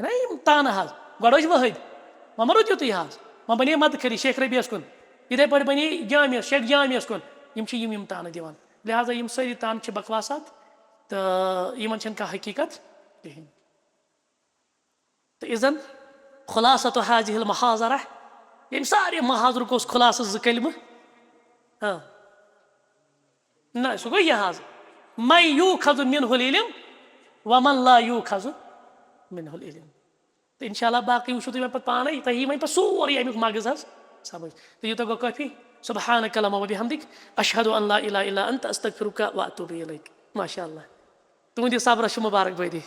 نا یِم تانہٕ حظ گۄڈٕ ٲسۍ وٲحد وۄنۍ ما روٗد یِتُے حظ وۄنۍ بنے مدخلی شیخ ربیعس کُن یِتھے پٲٹھۍ بنے جامعس شیخ جامعس کُن یِم چھِ یِم تانہٕ دِوان لہٰذا یِم سٲری تانہٕ چھِ بکواسات تہٕ یِمن چھنہٕ کانٛہہ حقیٖقت کِہینۍ تہٕ اِذن خُلاصتُ حاضِہ المحاضرہ ییٚمہِ سارے محاضرُک اوس خُلاصہٕ زٕ کلمہٕ نہ سُہ گوٚو یہِ حظ من یوٗخذ منہ العلم ومن لا یوٗخذ منہ العلم تہٕ انشاء اللہ باقٕے وٕچھِو تُہۍ وۄنۍ پتہٕ پانے تۄہہِ یی وۄنۍ پتہٕ سورُے امیُک مغز حظ سمجھ تہٕ یوٗتاہ گوٚو کٲفی سبحانک اللہُمہ وبحمدک اشہدُ ان لا الہ الا انت استغفرک واتوب الیک ماشاء اللہ تُہنٛدِ صبرس چھِ مُبارک بٲدی